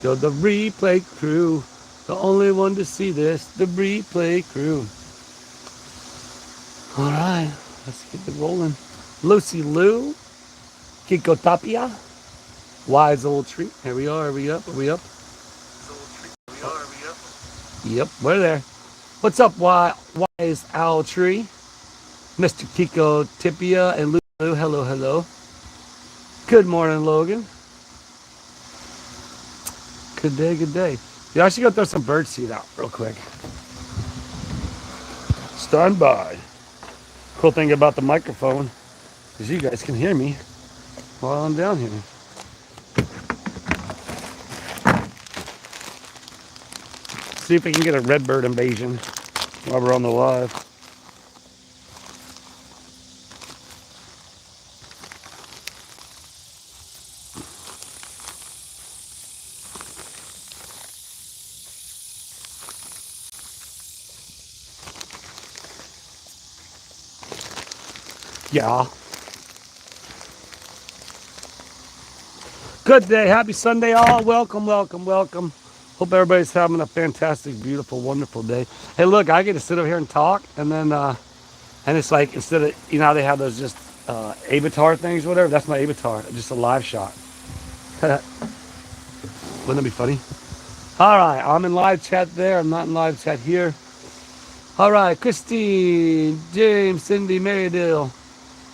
You're the replay crew. The only one to see this, the replay crew. All right, let's get it rolling. Lucy Lou, Kiko Tapia, Wise Old Tree. Here we are, are we up, are we up? Yep, we're there. What's up, Wise Owl Tree? Mr. Kiko Tapia and Lou, hello, hello. Good morning, Logan. Good day, good day. Yeah, I should go throw some bird seed out real quick. Stand by. Cool thing about the microphone is you guys can hear me while I'm down here. See if we can get a redbird invasion while we're on the live. Yeah. Good day. Happy Sunday, all. Welcome, welcome, welcome. Hope everybody's having a fantastic, beautiful, wonderful day. Hey, look, I get to sit over here and talk, and then, and it's like, instead of, you know how they have those just avatar things, whatever, that's my avatar, just a live shot. Wouldn't that be funny? All right, I'm in live chat there. I'm not in live chat here. All right, Christine, James, Cindy, Marydale,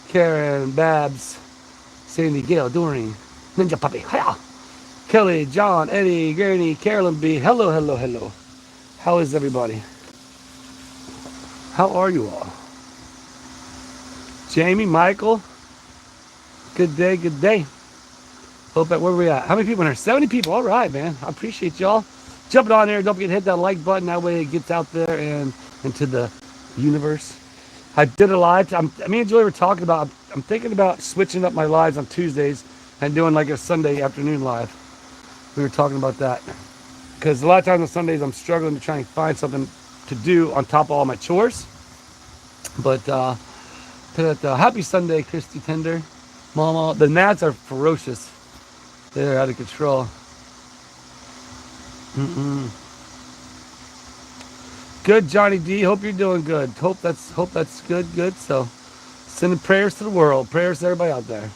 Karen, Babs, Sandy, Gail, Doreen, Ninja Puppy, hiya! Kelly, John, Eddie, Granny, Carolyn B. Hello, hello, hello. How is everybody? How are you all? Jamie, Michael, good day, good day. Hope that, where we at? How many people in here? 70 people. All right, man. I appreciate y'all. Jumping on there. Don't forget to hit that like button. That way it gets out there and into the universe. I did a live. Me and Joey were talking about, I'm thinking about switching up my lives on Tuesdays and doing like a Sunday afternoon live. We were talking about that. Because a lot of times on Sundays I'm struggling to try and find something to do on top of all my chores. But happy Sunday, Christy Tender. Mama, the gnats are ferocious. They're out of control. Good, Johnny D. Hope you're doing good. Hope that's good. So, sending prayers to the world. Prayers to everybody out there.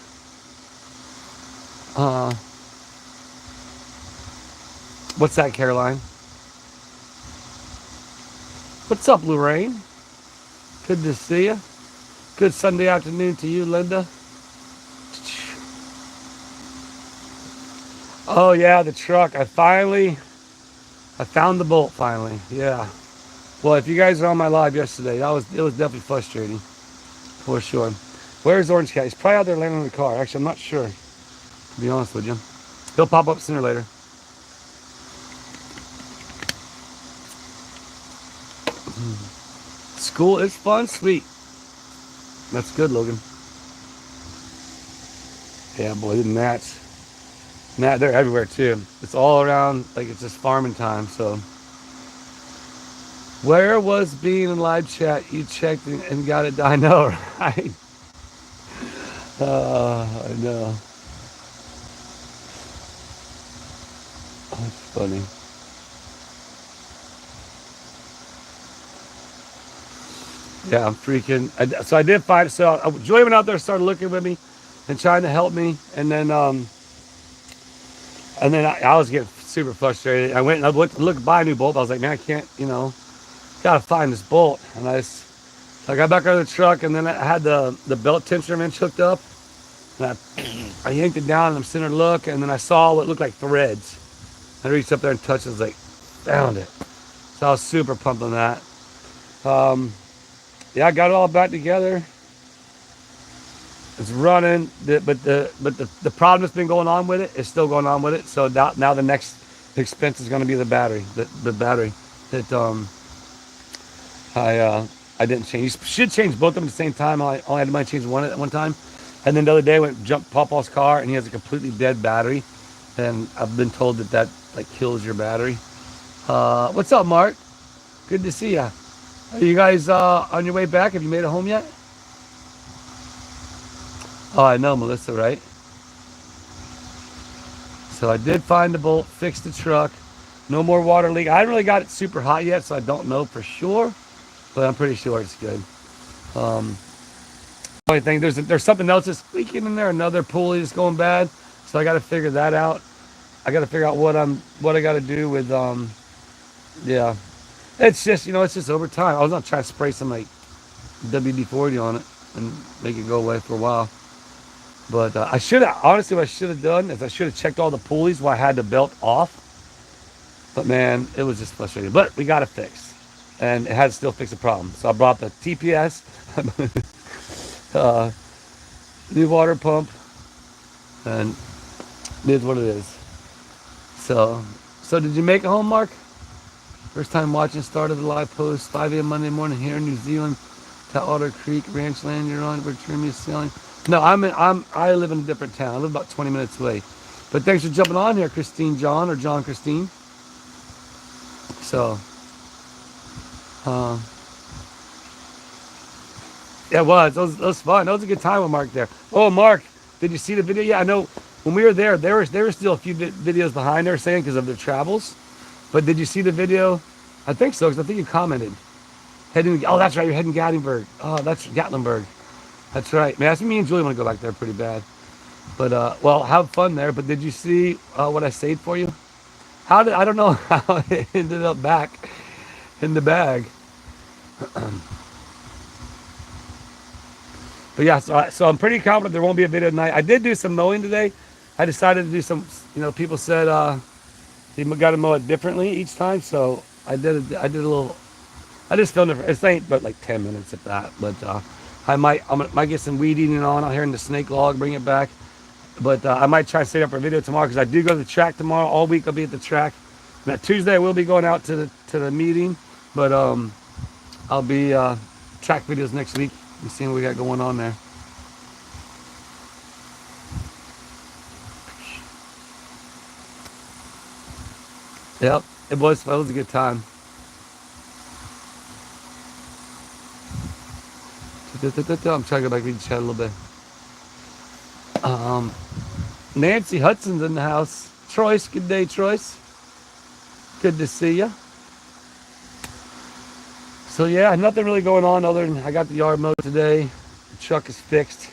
What's that, Caroline? What's up, Lorraine? Good to see you. Good Sunday afternoon to you, Linda. Oh yeah, the truck. I found the bolt finally. Yeah. Well, if you guys are on my live yesterday, it was definitely frustrating, for sure. Where's Orange Cat? He's probably out there landing in the car. Actually, I'm not sure, to be honest with you. He'll pop up sooner or later. School is fun, sweet. That's good, Logan. Yeah, boy, the gnats. They're everywhere too. It's all around, like it's just farming time. So, where was being in live chat? You checked and got it. I know, right? I know. That's funny. Yeah, I'm freaking. So I did find. So Joy went out there, started looking with me, and trying to help me, and then I was getting super frustrated. I went and I looked to buy a new bolt. I was like, man, I can't, gotta find this bolt. And so I got back out of the truck, and then I had the belt tensioner wrench hooked up, and I yanked it down, and I'm sitting there look, and then I saw what looked like threads. I reached up there and touched it. I was like, found it. So I was super pumped on that. Yeah, I got it all back together. It's running, but the problem that's been going on with it is still going on with it. So now the next expense is going to be the battery. The battery that I didn't change. You should change both of them at the same time. I only had to change one at one time. And then the other day I went jumped Pawpaw's car, and he has a completely dead battery. And I've been told that like kills your battery. What's up, Mark? Good to see ya. Are you guys on your way back? Have you made it home yet? Oh, I know, Melissa, right? So I did find the bolt, fixed the truck. No more water leak. I haven't really got it super hot yet, so I don't know for sure, but I'm pretty sure it's good. Only thing, there's something else that's leaking in there. Another pulley is going bad, so I got to figure that out. I got to figure out what I got to do with yeah. It's just it's just over time. I was gonna try to spray some like WD-40 on it and make it go away for a while. But I should have honestly what I should have done is I should have checked all the pulleys while I had the belt off. But man, it was just frustrating. But we got it fixed, and it had to still fix the problem. So I brought the TPS, new water pump, and it is what it is. So did you make it home, Mark? First time watching, started the live post, 5 a.m. Monday morning here in New Zealand, Otter Creek Ranch land you're on, where Trim is selling. No, I live in a different town. I live about 20 minutes away. But thanks for jumping on here, Christine John, or John Christine. So, yeah, it was fun. That was a good time with Mark there. Oh, Mark, did you see the video? Yeah, I know when we were there were still a few videos behind there saying because of their travels. But did you see the video? I think so, because I think you commented. Oh, that's right, you're heading Gatlinburg. Oh, that's Gatlinburg. That's right. Man, me and Julie want to go back there pretty bad. But, well, have fun there. But did you see what I saved for you? I don't know how it ended up back in the bag. But yeah, so I'm pretty confident there won't be a video tonight. I did do some mowing today. I decided to do some, people said you got to mow it differently each time. So I did a little, I just filmed it. It ain't but like 10 minutes if that. But I might get some weed eating on out here in the snake log, bring it back. But I might try to set up a video tomorrow because I do go to the track tomorrow. All week I'll be at the track. Now, Tuesday I will be going out to the meeting, but I'll be track videos next week and seeing what we got going on there. Yep, it was a good time. I'm trying to go back and chat a little bit. Nancy Hudson's in the house. Troyce, good day, Troyce. Good to see you. So yeah, nothing really going on other than I got the yard mowed today. The truck is fixed.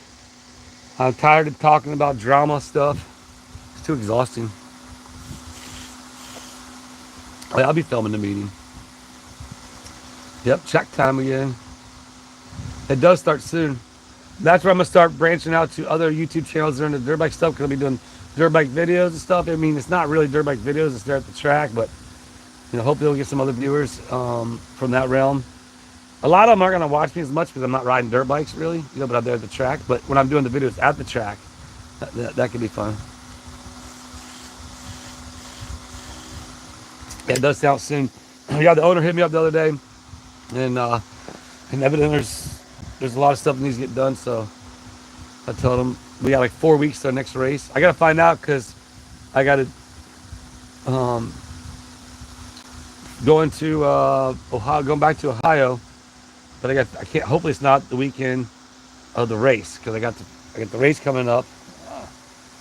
I'm tired of talking about drama stuff. It's too exhausting. I'll be filming the meeting. Yep, check time again. It does start soon. That's where I'm gonna start branching out to other YouTube channels that are into dirt bike stuff, because I'll be doing dirt bike videos and stuff. I mean, it's not really dirt bike videos, it's there at the track, but hopefully we'll get some other viewers from that realm. A lot of them aren't gonna watch me as much because I'm not riding dirt bikes really, but I'm there at the track. But when I'm doing the videos at the track, that could be fun. Yeah, it does sound soon. Yeah, the owner hit me up the other day, and evidently there's a lot of stuff that needs to get done. So I told him we got like 4 weeks to our next race. I gotta find out because I gotta going back to Ohio, but I can't. Hopefully it's not the weekend of the race because I got the race coming up,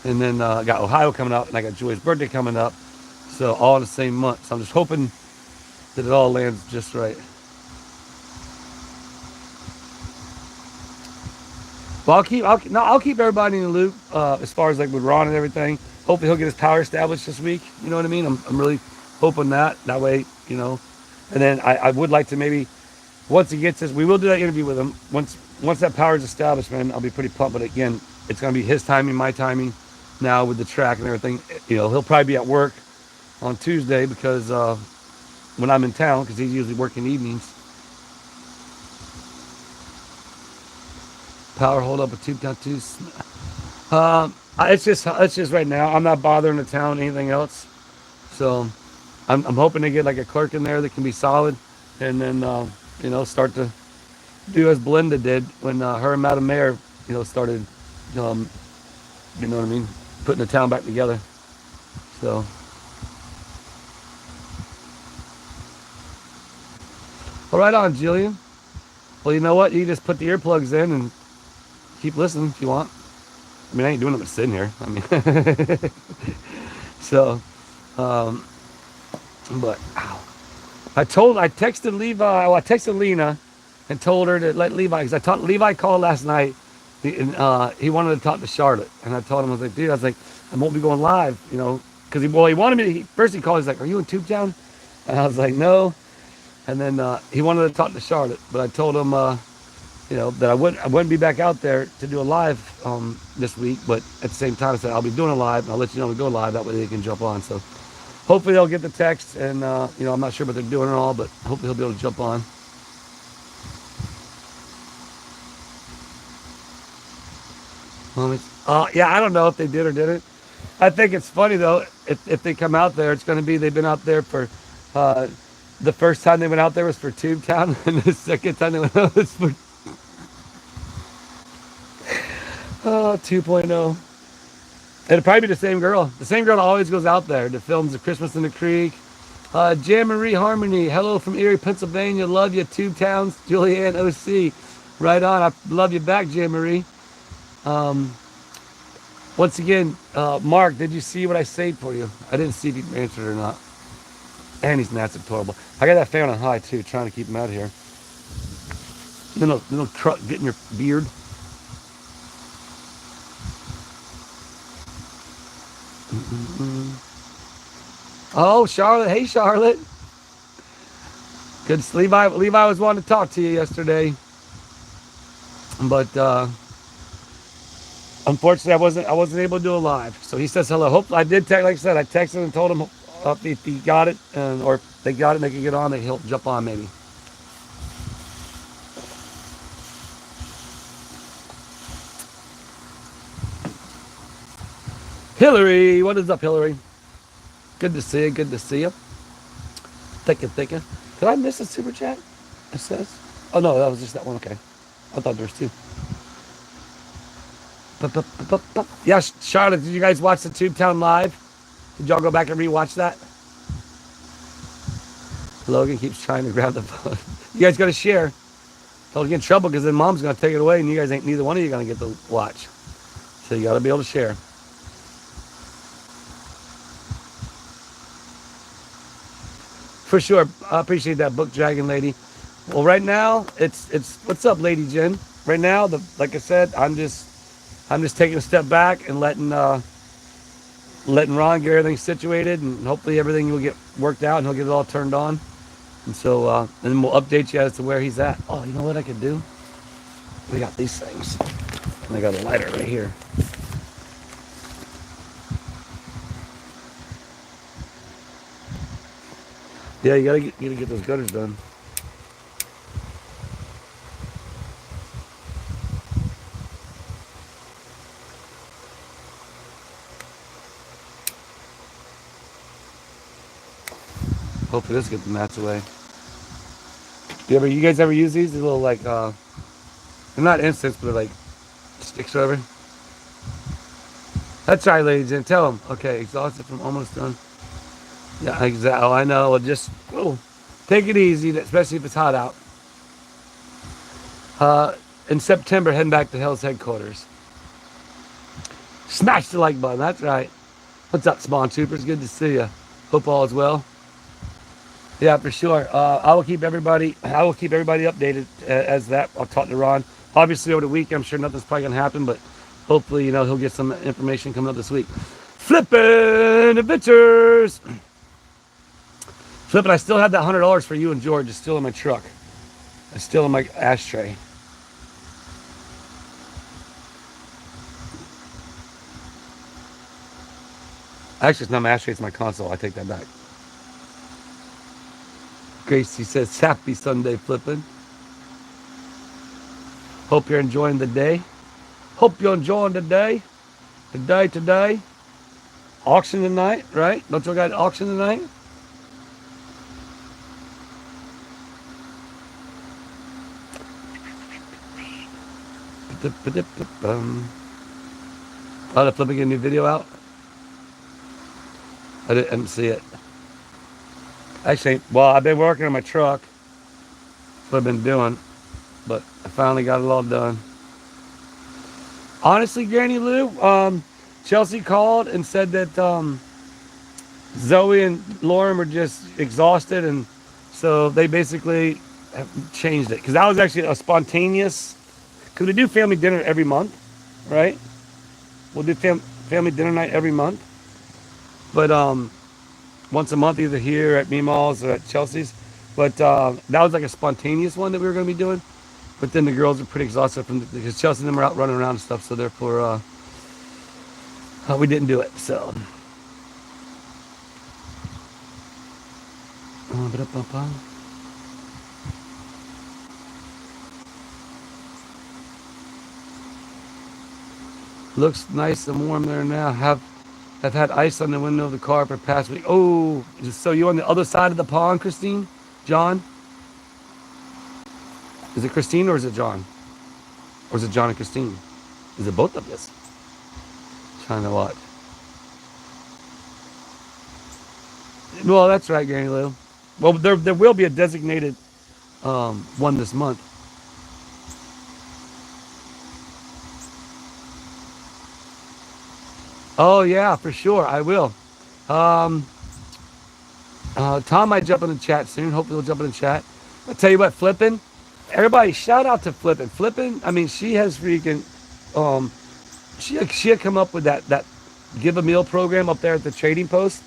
and then I got Ohio coming up, and I got Julie's birthday coming up. So all in the same month. So I'm just hoping that it all lands just right. Well, I'll keep everybody in the loop as far as like with Ron and everything. Hopefully he'll get his power established this week. You know what I mean? I'm really hoping that way, And then I would like to maybe once he gets this, we will do that interview with him. Once that power is established, man, I'll be pretty pumped. But again, it's gonna be his timing, my timing. Now with the track and everything, he'll probably be at work on Tuesday because when I'm in town, because he's usually working evenings. Power hold up a tube count too. It's just right now. I'm not bothering the town anything else. So I'm hoping to get like a clerk in there that can be solid, and then start to do as Belinda did when her and Madam Mayor started putting the town back together. So all right on, Jillian. Well, you know what? You just put the earplugs in and keep listening if you want. I mean, I ain't doing it but sitting here. I mean, So, um, but ow. I texted Levi, well, I texted Lena and told her to let Levi, because Levi called last night, and he wanted to talk to Charlotte. And I told him, I was like, dude, I was like, I won't be going live, you know, because he wanted me to, first he called, he's like, are you in Tube Town? And I was like, no. And then he wanted to talk to Charlotte, but I told him, you know, that I wouldn't be back out there to do a live this week, but at the same time, I said, I'll be doing a live, and I'll let you know when we go live, that way they can jump on. So hopefully they'll get the text, and, you know, I'm not sure what they're doing at all, but hopefully he'll be able to jump on. Yeah, I don't know if they did or didn't. I think it's funny, though, if they come out there, it's going to be, they've been out there for, the first time they went out there was for Tube Town, and the second time they went out was for 2.0. It'll probably be the same girl. The same girl that always goes out there that films The Christmas in the Creek. Jan Marie Harmony, hello from Erie, Pennsylvania. Love you, Tube Towns. Julianne OC. Right on. I love you back, Jan Marie. Once again, Mark, did you see what I saved for you? I didn't see if you answered or not. And he's nasty, horrible. I got that fan on high, too, trying to keep him out of here. Little truck getting your beard. Oh, Charlotte. Hey, Charlotte. Good. Levi was wanting to talk to you yesterday, but unfortunately, I wasn't able to do a live. So he says hello. Hope I did text. Like I said, I texted and told him if he got it, or if they got it, and they can get on. He'll jump on maybe. Hillary, what is up, Hillary? Good to see you. Good to see you. Thank you. Did I miss a super chat? It says. Oh no, that was just that one. Okay, I thought there was two. Yeah, Charlotte, did you guys watch the Tube Town live? Did y'all go back and rewatch that? Logan keeps trying to grab the phone. You guys got to share. Don't get in trouble because then mom's going to take it away and you guys ain't, neither one of you going to get to watch. So you got to be able to share. For sure. I appreciate that, Book Dragon lady. Well, right now, it's what's up, Lady Jen? Right now, like I said, I'm just taking a step back and letting Ron get everything situated, and hopefully everything will get worked out and he'll get it all turned on. And so, and then we'll update you as to where he's at. Oh, you know what I could do? We got these things. And I got a lighter right here. Yeah, you gotta get those gutters done. Hopefully this gets the mats away. You guys ever use these? These little like they're not incense, but they're like sticks or whatever. That's right, ladies and tell them. Okay, exhausted from almost done. Yeah, exactly. Oh, I know. Well, just take it easy, especially if it's hot out. In September, heading back to Hell's headquarters. Smash the like button. That's right. What's up, Spawn Troopers? Good to see you. Hope all is well. Yeah, for sure. I will keep everybody updated as that. I'll talk to Ron. Obviously, over the week, I'm sure nothing's probably gonna happen, but hopefully, he'll get some information coming up this week. Flippin' adventures. Flippin', I still have that $100 for you and George. It's still in my truck. It's still in my ashtray. Actually, it's not my ashtray. It's my console. I take that back. Gracie says, happy Sunday, Flippin'. Hope you're enjoying the day. Hope you're enjoying the day. Today. Auction tonight, right? Don't you got auction tonight? Oh, the Flippin' get a new video out? I didn't see it. Actually, well, I've been working on my truck. That's what I've been doing. But I finally got it all done. Honestly, Granny Lou, Chelsea called and said that Zoe and Lauren were just exhausted, and so they basically have changed it. Because that was actually a spontaneous, because we do family dinner every month, right? We'll do family dinner night every month. But once a month, either here at Meemaw's or at Chelsea's. But that was like a spontaneous one that we were going to be doing. But then the girls are pretty exhausted because Chelsea and them were out running around and stuff. So therefore, we didn't do it. So. Looks nice and warm there now. Have had ice on the window of the car for the past week. Oh, so you on the other side of the pond, Christine? John? Is it Christine or is it John? Or is it John and Christine? Is it both of us? Trying to watch. Well, that's right, Granny Lou. Well, there will be a designated one this month. Oh yeah, for sure, I will. Um, Tom might jump in the chat soon. Hopefully, he'll jump in the chat. I'll tell you what, Flippin'. Everybody, shout out to Flippin'. Flippin'. I mean, she has freaking. Um, she had come up with that give a meal program up there at the trading post.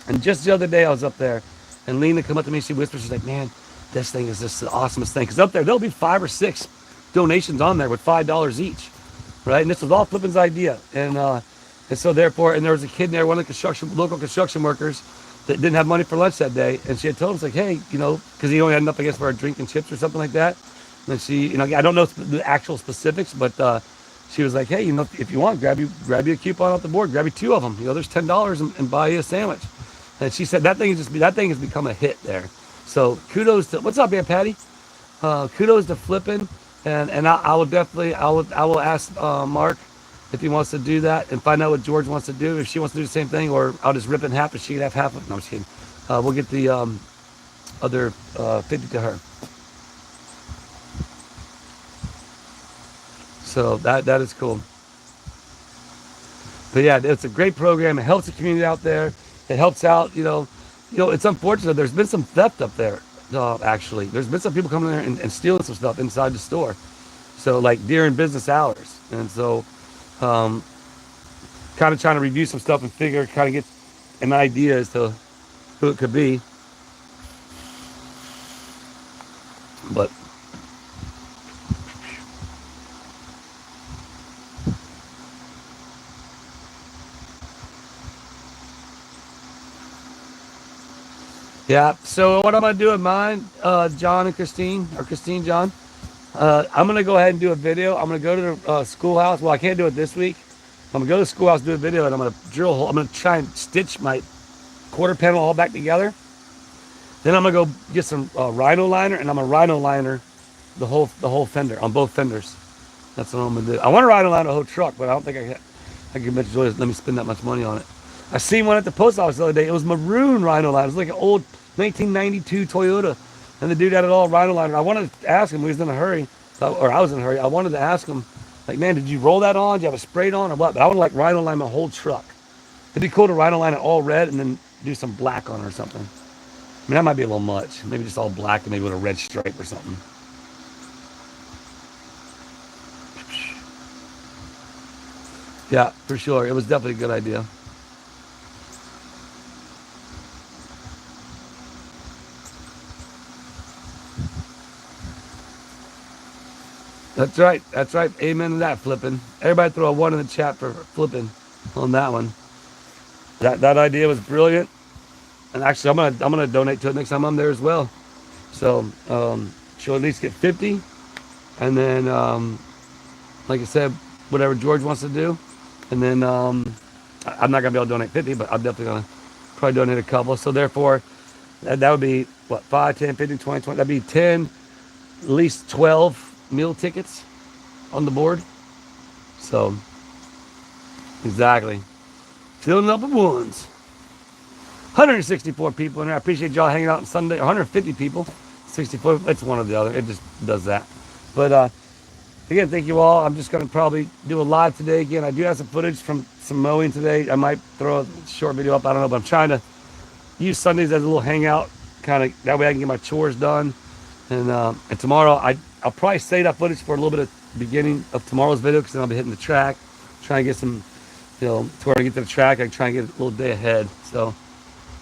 And just the other day, I was up there, and Lena come up to me. She whispers, she's like, "Man, this thing is just the awesomest thing." Because up there, there'll be 5 or 6 donations on there with $5 each, right? And this was all Flippin's idea, and so therefore, and there was a kid in there, one of the local construction workers, that didn't have money for lunch that day, and she had told him, like, "Hey, because he only had enough, I guess, for a drink and chips or something like that." And she, I don't know the actual specifics, but she was like, "Hey, if you want, grab you a coupon off the board, grab you 2 of them. There's $10 and buy you a sandwich." And she said that thing has become a hit there. So kudos to what's up, man, Patty? Kudos to Flippin', and I will ask Mark if he wants to do that and find out what George wants to do. If she wants to do the same thing, or I'll just rip it in half and she can have half of it. No, I'm just kidding. We'll get the other 50 to her. So that is cool. But yeah, it's a great program. It helps the community out there. It helps out, it's unfortunate. There's been some theft up there, actually. There's been some people coming in there and stealing some stuff inside the store. So, like, during business hours. And so, kind of trying to review some stuff and kind of get an idea as to who it could be. But yeah, so what I'm going to do in mine, John and Christine, or Christine, John, I'm going to go ahead and do a video. I'm going to go to the schoolhouse. Well, I can't do it this week. I'm going to go to the schoolhouse, do a video, and I'm going to drill a hole. I'm going to try and stitch my quarter panel all back together. Then I'm going to go get some rhino liner, and I'm going to rhino liner the whole fender, on both fenders. That's what I'm going to do. I want to rhino liner the whole truck, but I don't think I can let me spend that much money on it. I seen one at the post office the other day. It was maroon rhino liner. It was like an old 1992 Toyota. And the dude had it all rhino liner. I wanted to ask him, he was in a hurry, or I was in a hurry. I wanted to ask him, like, man, did you roll that on? Did you have it sprayed on or what? But I would like rhino line my whole truck. It'd be cool to rhino line it all red and then do some black on it or something. I mean, that might be a little much. Maybe just all black and maybe with a red stripe or something. Yeah, for sure. It was definitely a good idea. That's right. That's right. Amen to that, Flippin'. Everybody throw a 1 in the chat for Flippin' on that one. That idea was brilliant. And actually, I'm gonna donate to it next time I'm there as well. So she'll at least get 50, and then like I said, whatever George wants to do, and then I'm not gonna be able to donate 50, but I'm definitely gonna probably donate a couple. So therefore, that would be what, 5, 10, 15, 20, 20. That'd be 10, at least 12 meal tickets on the board. So exactly, filling up with ones. 164 people in there. I appreciate y'all hanging out on Sunday. 150 people. 64. It's one or the other. It just does that. But again, thank you all. I'm just going to probably do a live today. Again, I do have some footage from some mowing today. I might throw a short video up. I don't know, but I'm trying to use Sundays as a little hangout, kind of that way I can get my chores done. And tomorrow I'll probably save that footage for a little bit of beginning of tomorrow's video because then I'll be hitting the track, trying to get some, to where I get to the track, I can try and get a little day ahead. So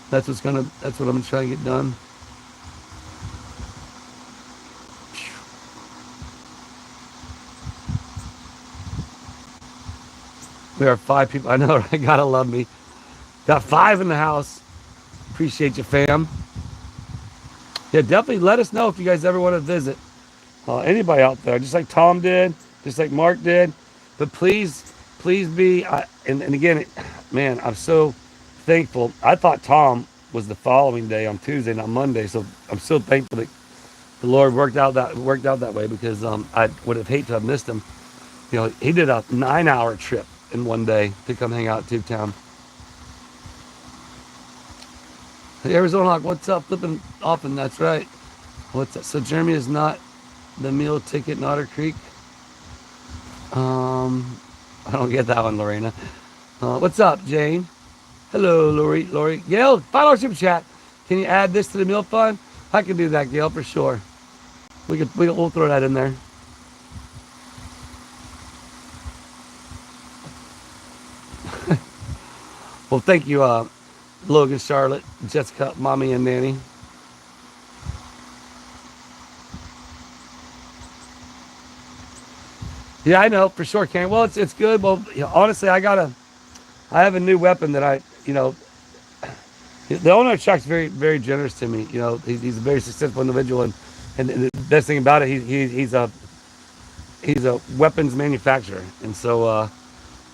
that's what I'm gonna try and get done. We are 5 people. I know, right? Gotta love me. Got 5 in the house. Appreciate you, fam. Yeah, definitely let us know if you guys ever want to visit. Anybody out there, just like Tom did, just like Mark did. But please be, and again, man, I'm so thankful. I thought Tom was the following day on Tuesday, not Monday. So I'm so thankful that the Lord worked out that way because I would have hated to have missed him. He did a 9-hour trip in one day to come hang out at Tube Town. Hey, Arizona Hawk, what's up? Flipping off, and that's right. What's up? So Jeremy is not the meal ticket in Otter Creek. I don't get that one, Lorena. What's up, Jane? Hello, Lori. Gail, $5 super chat. Can you add this to the meal fund? I can do that, Gail, for sure. We'll throw that in there. Well, thank you, Logan, Charlotte, Jessica, Mommy, and Nanny. Yeah, I know for sure, Karen. Well, it's good. Well, honestly, I have a new weapon that the owner of Chuck's very, very generous to me. He's a very successful individual, and the best thing about it, he's a weapons manufacturer, and so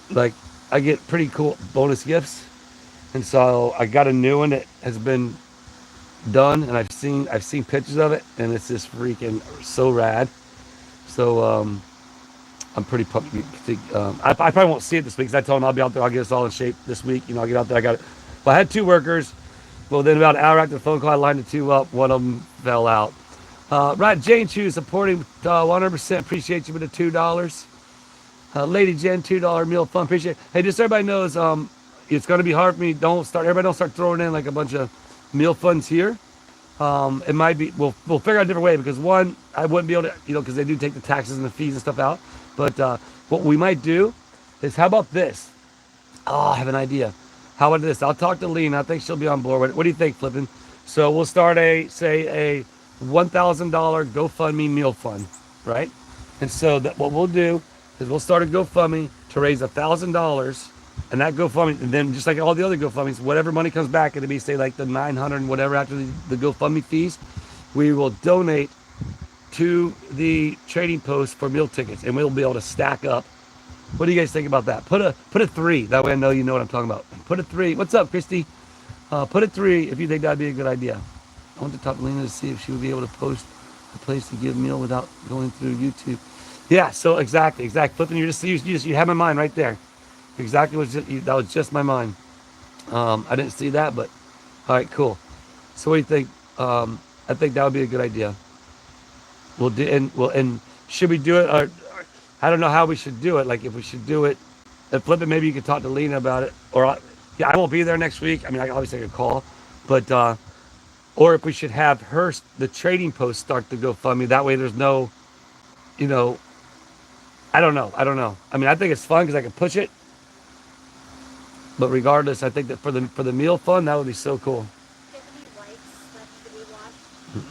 like I get pretty cool bonus gifts, and so I got a new one that has been done, and I've seen pictures of it, and it's just freaking so rad. So I'm pretty pumped. I probably won't see it this week because I told him I'll be out there. I'll get us all in shape this week. I'll get out there. I got it. Well, I had 2 workers. Well, then about an hour after the phone call, I lined the 2 up. One of them fell out. Right, Jane Chu supporting 100%. Appreciate you with the $2. Lady Jen, $2 meal fund. Appreciate it. Hey, just so everybody knows, it's going to be hard for me. Everybody don't start throwing in like a bunch of meal funds here. It might be, we'll figure out a different way because one, I wouldn't be able to, because they do take the taxes and the fees and stuff out. But what we might do is, how about this? Oh, I have an idea. How about this? I'll talk to Lena. I think she'll be on board. What do you think, Flippin? So we'll start a $1,000 GoFundMe meal fund, right? And so what we'll do is we'll start a GoFundMe to raise $1,000, and that GoFundMe, and then just like all the other GoFundMes, whatever money comes back, it'll be say like the 900 and whatever after the GoFundMe fees, we will donate to the trading post for meal tickets, and we'll be able to stack up. What do you guys think about that? Put a 3. That way I know you know what I'm talking about. Put a 3. What's up, Christy? Put a 3 if you think that'd be a good idea. I want to talk to Lena to see if she would be able to post a place to give meal without going through YouTube. Yeah, so exactly. Flipping, you have my mind right there. Exactly that was just my mind. I didn't see that, but all right, cool. So what do you think? I think that would be a good idea. And should we do it? Or I don't know how we should do it. Like if we should do it, Flip it. Maybe you could talk to Lena about it. Or I won't be there next week. I mean, I obviously could call, but or if we should have the trading post start the GoFundMe. That way, there's no, I don't know. I mean, I think it's fun because I can push it. But regardless, I think that for the meal fund, that would be so cool. Do you have any lights left to be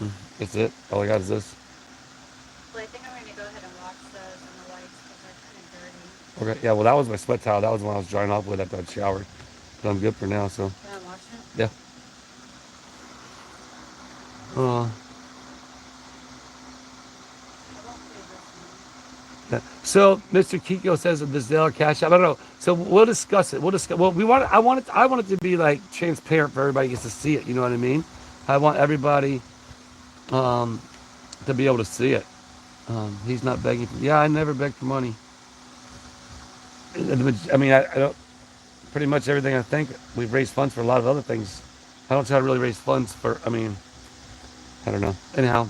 washed? That's it. All I got is this. Well, I think I'm going to go ahead and wash those and the whites because they're kind of dirty. Okay. Yeah. Well, that was my sweat towel. That was the one I was drying off with after I showered. But I'm good for now. So. Can I wash it? Yeah. So Mr. Kiko says that the Zelle Cash App. I don't know. So we'll discuss it. Well, I want it to be like transparent for everybody gets to see it. You know what I mean? I want everybody to be able to see it. He's not begging. Yeah, I never beg for money. I mean, I don't. Pretty much everything I think we've raised funds for a lot of other things. I don't try to really raise funds for. I mean, I don't know. Anyhow,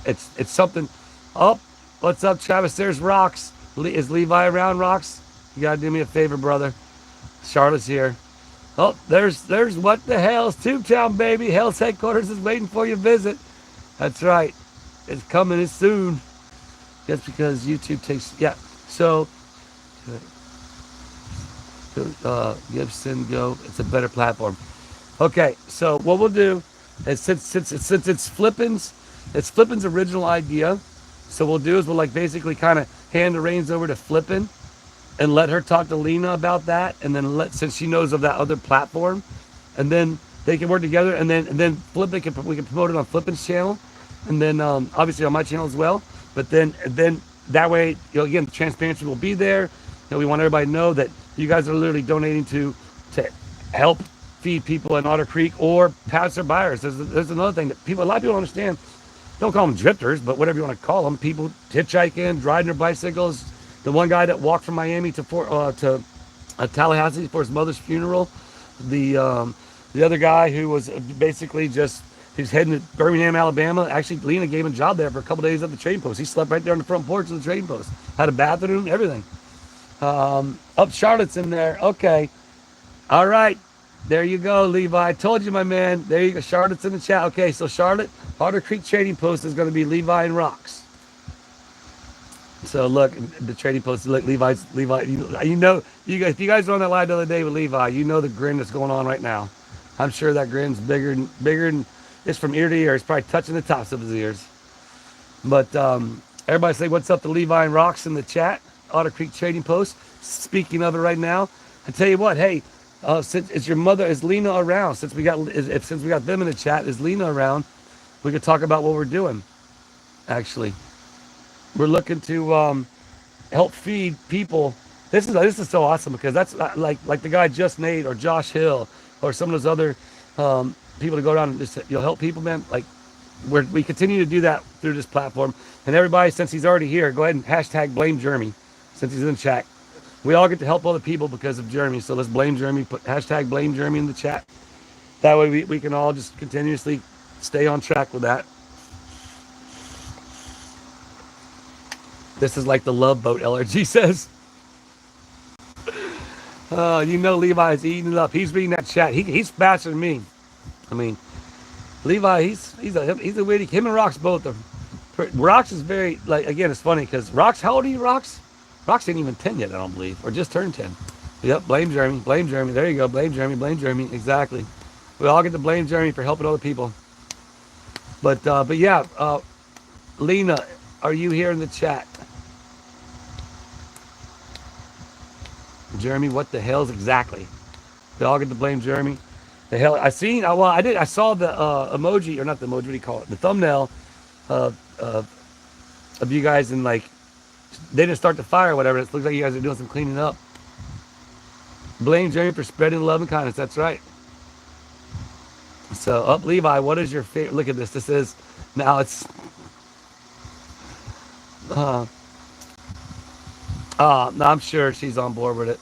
it's something. Oh. What's up, Travis? There's Rocks. Is Levi around, Rocks? You gotta do me a favor, brother. Charlotte's here. Oh, there's what the hell's Tubetown, baby. Hell's headquarters is waiting for your visit. That's right. It's coming soon. Just because YouTube takes, yeah. So, give, send, go. It's a better platform. Okay, so what we'll do is since it's Flippin's original idea. So what we'll do is we'll like basically kind of hand the reins over to Flippin and let her talk to Lena about that, and then since she knows of that other platform, and then they can work together, and then we can promote it on Flippin's channel, and then obviously on my channel as well. But then that way, again, the transparency will be there. We want everybody to know that you guys are literally donating to help feed people in Otter Creek or passer buyers. There's another thing that a lot of people don't understand. Don't call them drifters, but whatever you want to call them. People hitchhiking, riding their bicycles. The one guy that walked from Miami to Tallahassee for his mother's funeral. The other guy who was basically he's heading to Birmingham, Alabama. Actually, Lena gave him a job there for a couple days at the trading post. He slept right there on the front porch of the trading post. Had a bathroom, everything. Charlotte's in there. Okay. All right. There you go, Levi. I told you, my man. There you go. Charlotte's in the chat. Okay, so Charlotte, Otter Creek Trading Post is going to be Levi and Rocks. So look, the trading post. Look, Levi. If you guys were on that live the other day with Levi, you know the grin that's going on right now. I'm sure that grin's bigger and it's from ear to ear. It's probably touching the tops of his ears. But everybody say what's up to Levi and Rocks in the chat. Otter Creek Trading Post. Speaking of it right now, I tell you what. Hey. Since is your mother, is Lena around? Since we got them in the chat, is Lena around? We could talk about what we're doing. Actually, we're looking to help feed people. This is so awesome because that's like the guy Just Nate or Josh Hill or some of those other people to go around and just help people, man. Like we continue to do that through this platform. And everybody, since he's already here, go ahead and hashtag blame Jeremy since he's in the chat. We all get to help other people because of Jeremy. So let's blame Jeremy. Put hashtag blame Jeremy in the chat. That way we can all just continuously stay on track with that. This is like the love boat, LRG says. Levi's eating it up. He's reading that chat. He's faster than me. I mean, Levi, he's a witty. Him and Rocks both are. Rocks is very, like, again, it's funny because Rocks, how old are you, Rocks? Rocks ain't even 10 yet, I don't believe, or just turned 10. Yep, blame Jeremy, blame Jeremy. There you go, blame Jeremy, exactly. We all get to blame Jeremy for helping other people. But yeah, Lena, are you here in the chat? Jeremy, what the hell's exactly? We all get to blame Jeremy. The hell, I saw the emoji, or not the emoji, what do you call it? The thumbnail of you guys in like, they didn't start the fire or whatever. It looks like you guys are doing some cleaning up. Blame Jeremy for spreading love and kindness. That's right. So, Levi, what is your favorite? Look at this. This is, now it's, no, I'm sure she's on board with it.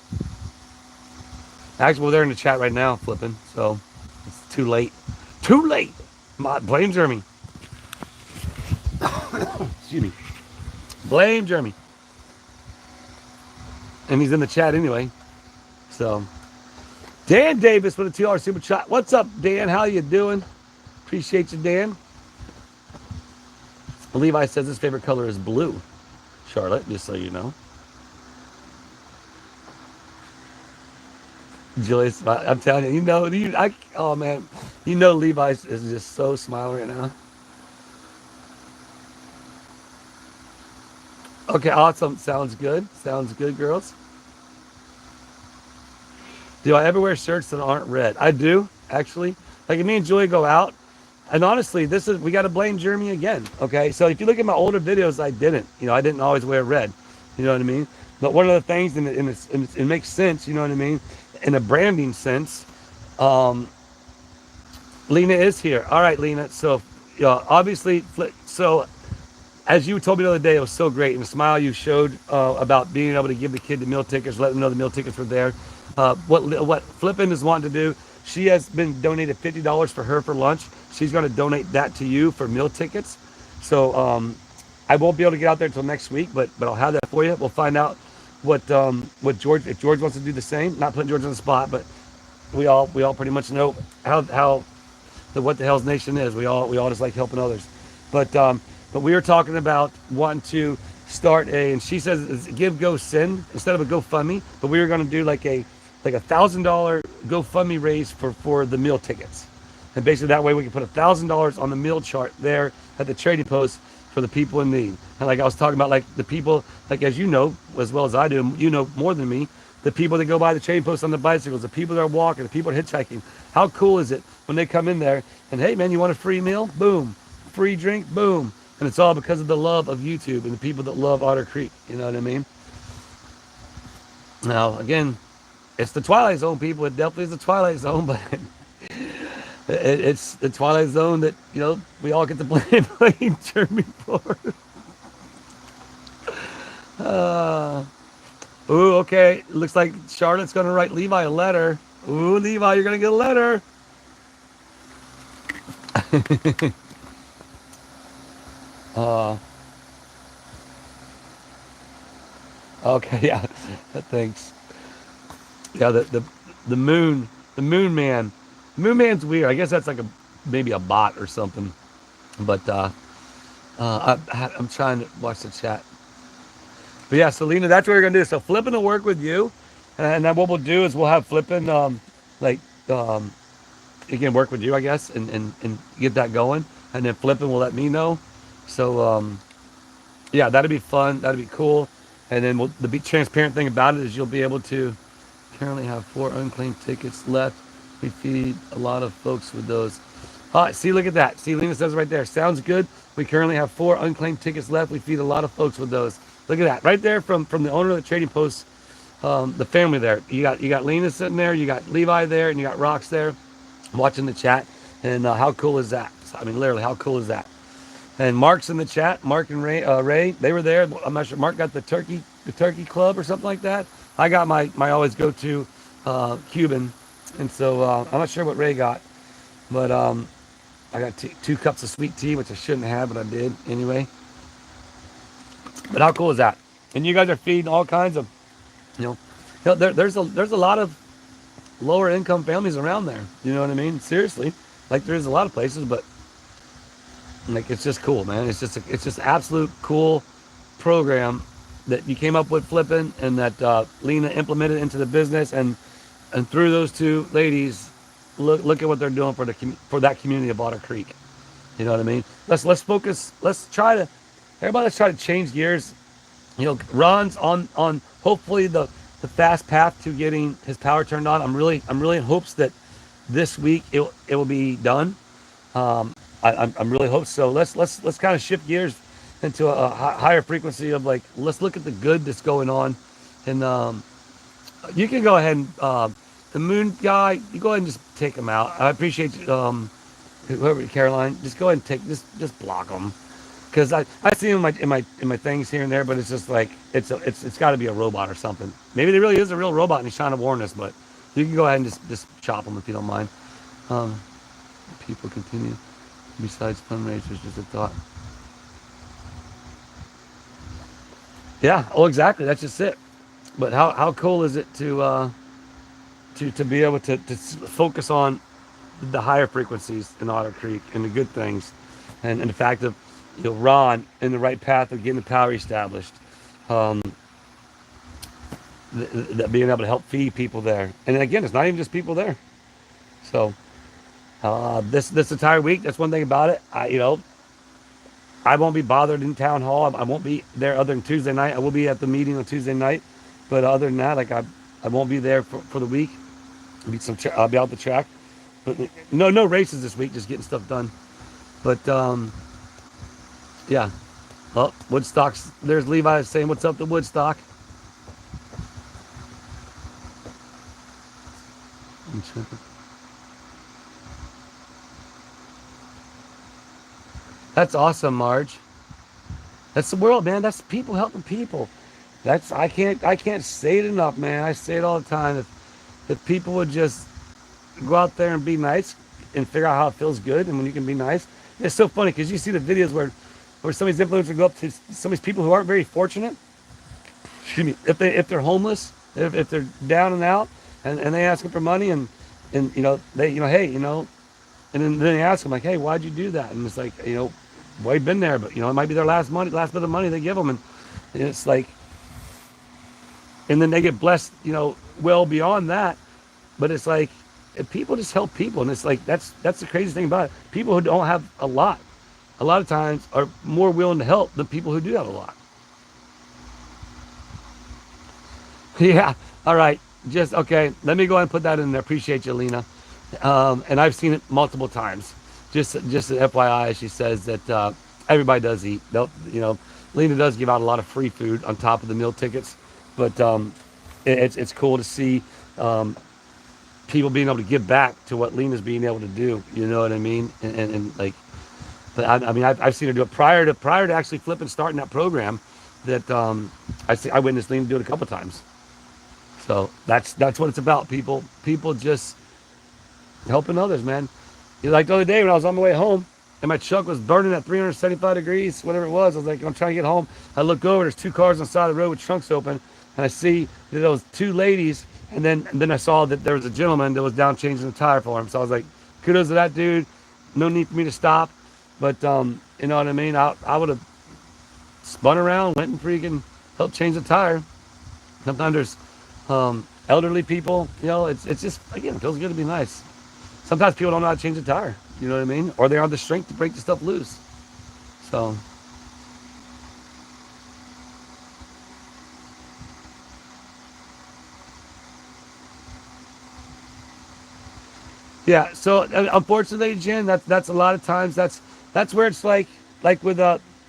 Actually, well, they're in the chat right now flipping. So, it's too late. Too late. Blame Jeremy. Excuse me. Blame Jeremy. And he's in the chat anyway. So, Dan Davis with a $2 super chat. What's up, Dan? How you doing? Appreciate you, Dan. Levi says his favorite color is blue. Charlotte, just so you know. Julius, I'm telling you, oh man, Levi is just so smiling right now. Okay, awesome. Sounds good. Sounds good, girls. Do I ever wear shirts that aren't red? I do, actually. Like, me and Julia go out, and honestly, we got to blame Jeremy again, okay? So if you look at my older videos, I didn't always wear red, you know what I mean? But one of the things, and it makes sense, you know what I mean? In a branding sense, Lena is here. All right, Lena. So, obviously, so as you told me the other day, it was so great. And the smile you showed about being able to give the kid the meal tickets, let them know the meal tickets were there. What Flippin is wanting to do, she has been donated $50 for her for lunch. She's going to donate that to you for meal tickets. So I won't be able to get out there until next week, but I'll have that for you. We'll find out what George, if George wants to do the same. Not putting George on the spot, but we all pretty much know how what the hell's nation is. We all just like helping others. But we were talking about wanting to start and she says it's give go send instead of a GoFundMe. But we were going to do like a $1,000 GoFundMe raise for the meal tickets, and basically that way we can put $1,000 on the meal chart there at the trading post for the people in need. And like I was talking about, like the people, like as you know as well as I do, you know more than me, the people that go by the trading post on the bicycles, the people that are walking, the people hitchhiking. How cool is it when they come in there and, hey man, you want a free meal? Boom. Free drink? Boom. And it's all because of the love of YouTube and the people that love Otter Creek. You know what I mean? Now, again, it's the Twilight Zone, people. It definitely is the Twilight Zone, but it's the Twilight Zone that, you know, we all get to blame Jeremy for. Ooh, okay. Looks like Charlotte's going to write Levi a letter. Ooh, Levi, you're going to get a letter. Okay, yeah. Thanks. Yeah, the moon man. The moon man's weird. I guess that's like maybe a bot or something. But I'm trying to watch the chat. But yeah, Selena, that's what we're gonna do. So Flippin will work with you, and then what we'll do is we'll have Flippin like um, again work with you, I guess, and get that going, and then Flippin will let me know. So yeah, that'd be fun. That'd be cool. And then the be transparent thing about it is you'll be able to currently have 4 unclaimed tickets left. We feed a lot of folks with those. All right, see, look at that. See, Lena says right there. Sounds good. We currently have 4 unclaimed tickets left. We feed a lot of folks with those. Look at that, right there from the owner of the trading post, the family there. You got Lena sitting there. You got Levi there, and you got Rox there, watching the chat. And how cool is that? I mean, literally, how cool is that? And Mark's in the chat. Mark and Ray, they were there. I'm not sure. Mark got the turkey club or something like that. I got my always go to Cuban, and so I'm not sure what Ray got, but I got 2 cups of sweet tea, which I shouldn't have, but I did anyway. But how cool is that? And you guys are feeding all kinds of, you know, there's a lot of lower income families around there. You know what I mean? Seriously, like there's a lot of places, but like it's just cool, man. It's just absolute cool program that you came up with Flipping, and that Lena implemented into the business, and through those 2 ladies, look at what they're doing for that community of Otter Creek. You know what I mean? Let's focus. Let's try to change gears. You know, Ron's on hopefully the fast path to getting his power turned on. I'm really in hopes that this week it will be done. I'm really hope so. Let's kind of shift gears into a higher frequency of like, let's look at the good that's going on. And you can go ahead and the moon guy, you go ahead and just take him out. I appreciate whoever, Caroline, just go ahead and just block him, because I see him in my things here and there, but it's just like it's got to be a robot or something. Maybe there really is a real robot and he's trying to warn us, but you can go ahead and just chop him if you don't mind. People continue. Besides fundraisers, just a thought. Yeah, oh exactly, that's just it. But how cool is it to be able to focus on the higher frequencies in Otter Creek and the good things, and the fact of, you know, Ron in the right path of getting the power established, that being able to help feed people there. And again, it's not even just people there. So this entire week, that's one thing about it. I won't be bothered in town hall. I won't be there other than Tuesday night. I will be at the meeting on Tuesday night, but other than that, like I won't be there for the week. I'll be out the track, but no races this week. Just getting stuff done. But yeah. Well, Woodstock's there's Levi saying what's up to Woodstock. That's awesome, Marge. That's the world, man. That's people helping people. I can't say it enough, man. I say it all the time. If people would just go out there and be nice and figure out how it feels good, and when you can be nice, it's so funny because you see the videos where some of these influencers go up to some of these people who aren't very fortunate. Excuse me. If they're homeless, if they're down and out, and they ask them for money, and and they, hey, and then they ask them like, hey, why'd you do that? And it's like, well, they've been there, but it might be their last bit of money they give them, and it's like, and then they get blessed, well beyond that. But it's like, if people just help people, and it's like that's the craziest thing about it. People who don't have a lot of times are more willing to help than people who do have a lot. Yeah. All right. Just okay. Let me go ahead and put that in there. Appreciate you, Lena. And I've seen it multiple times. Just an FYI, she says that everybody does eat. Lena does give out a lot of free food on top of the meal tickets, but it's cool to see people being able to give back to what Lena's being able to do. You know what I mean? And like, but I mean, I've seen her do it prior to actually flipping starting that program. That I witnessed Lena do it a couple times. So that's what it's about. People just helping others, man. Like the other day when I was on my way home and my truck was burning at 375 degrees, whatever it was. I was like, I'm trying to get home. I look over, there's two cars on the side of the road with trunks open, and I see that there was two ladies, and then I saw that there was a gentleman that was down changing the tire for him. So I was like, kudos to that dude. No need for me to stop, but you know what I mean. I would have spun around, went and freaking helped change the tire. Sometimes there's elderly people, it's just, again, it feels good to be nice. Sometimes people don't know how to change a tire, you know what I mean? Or they don't have the strength to break the stuff loose. So, yeah, so unfortunately, Jen, that's a lot of times, that's where it's like with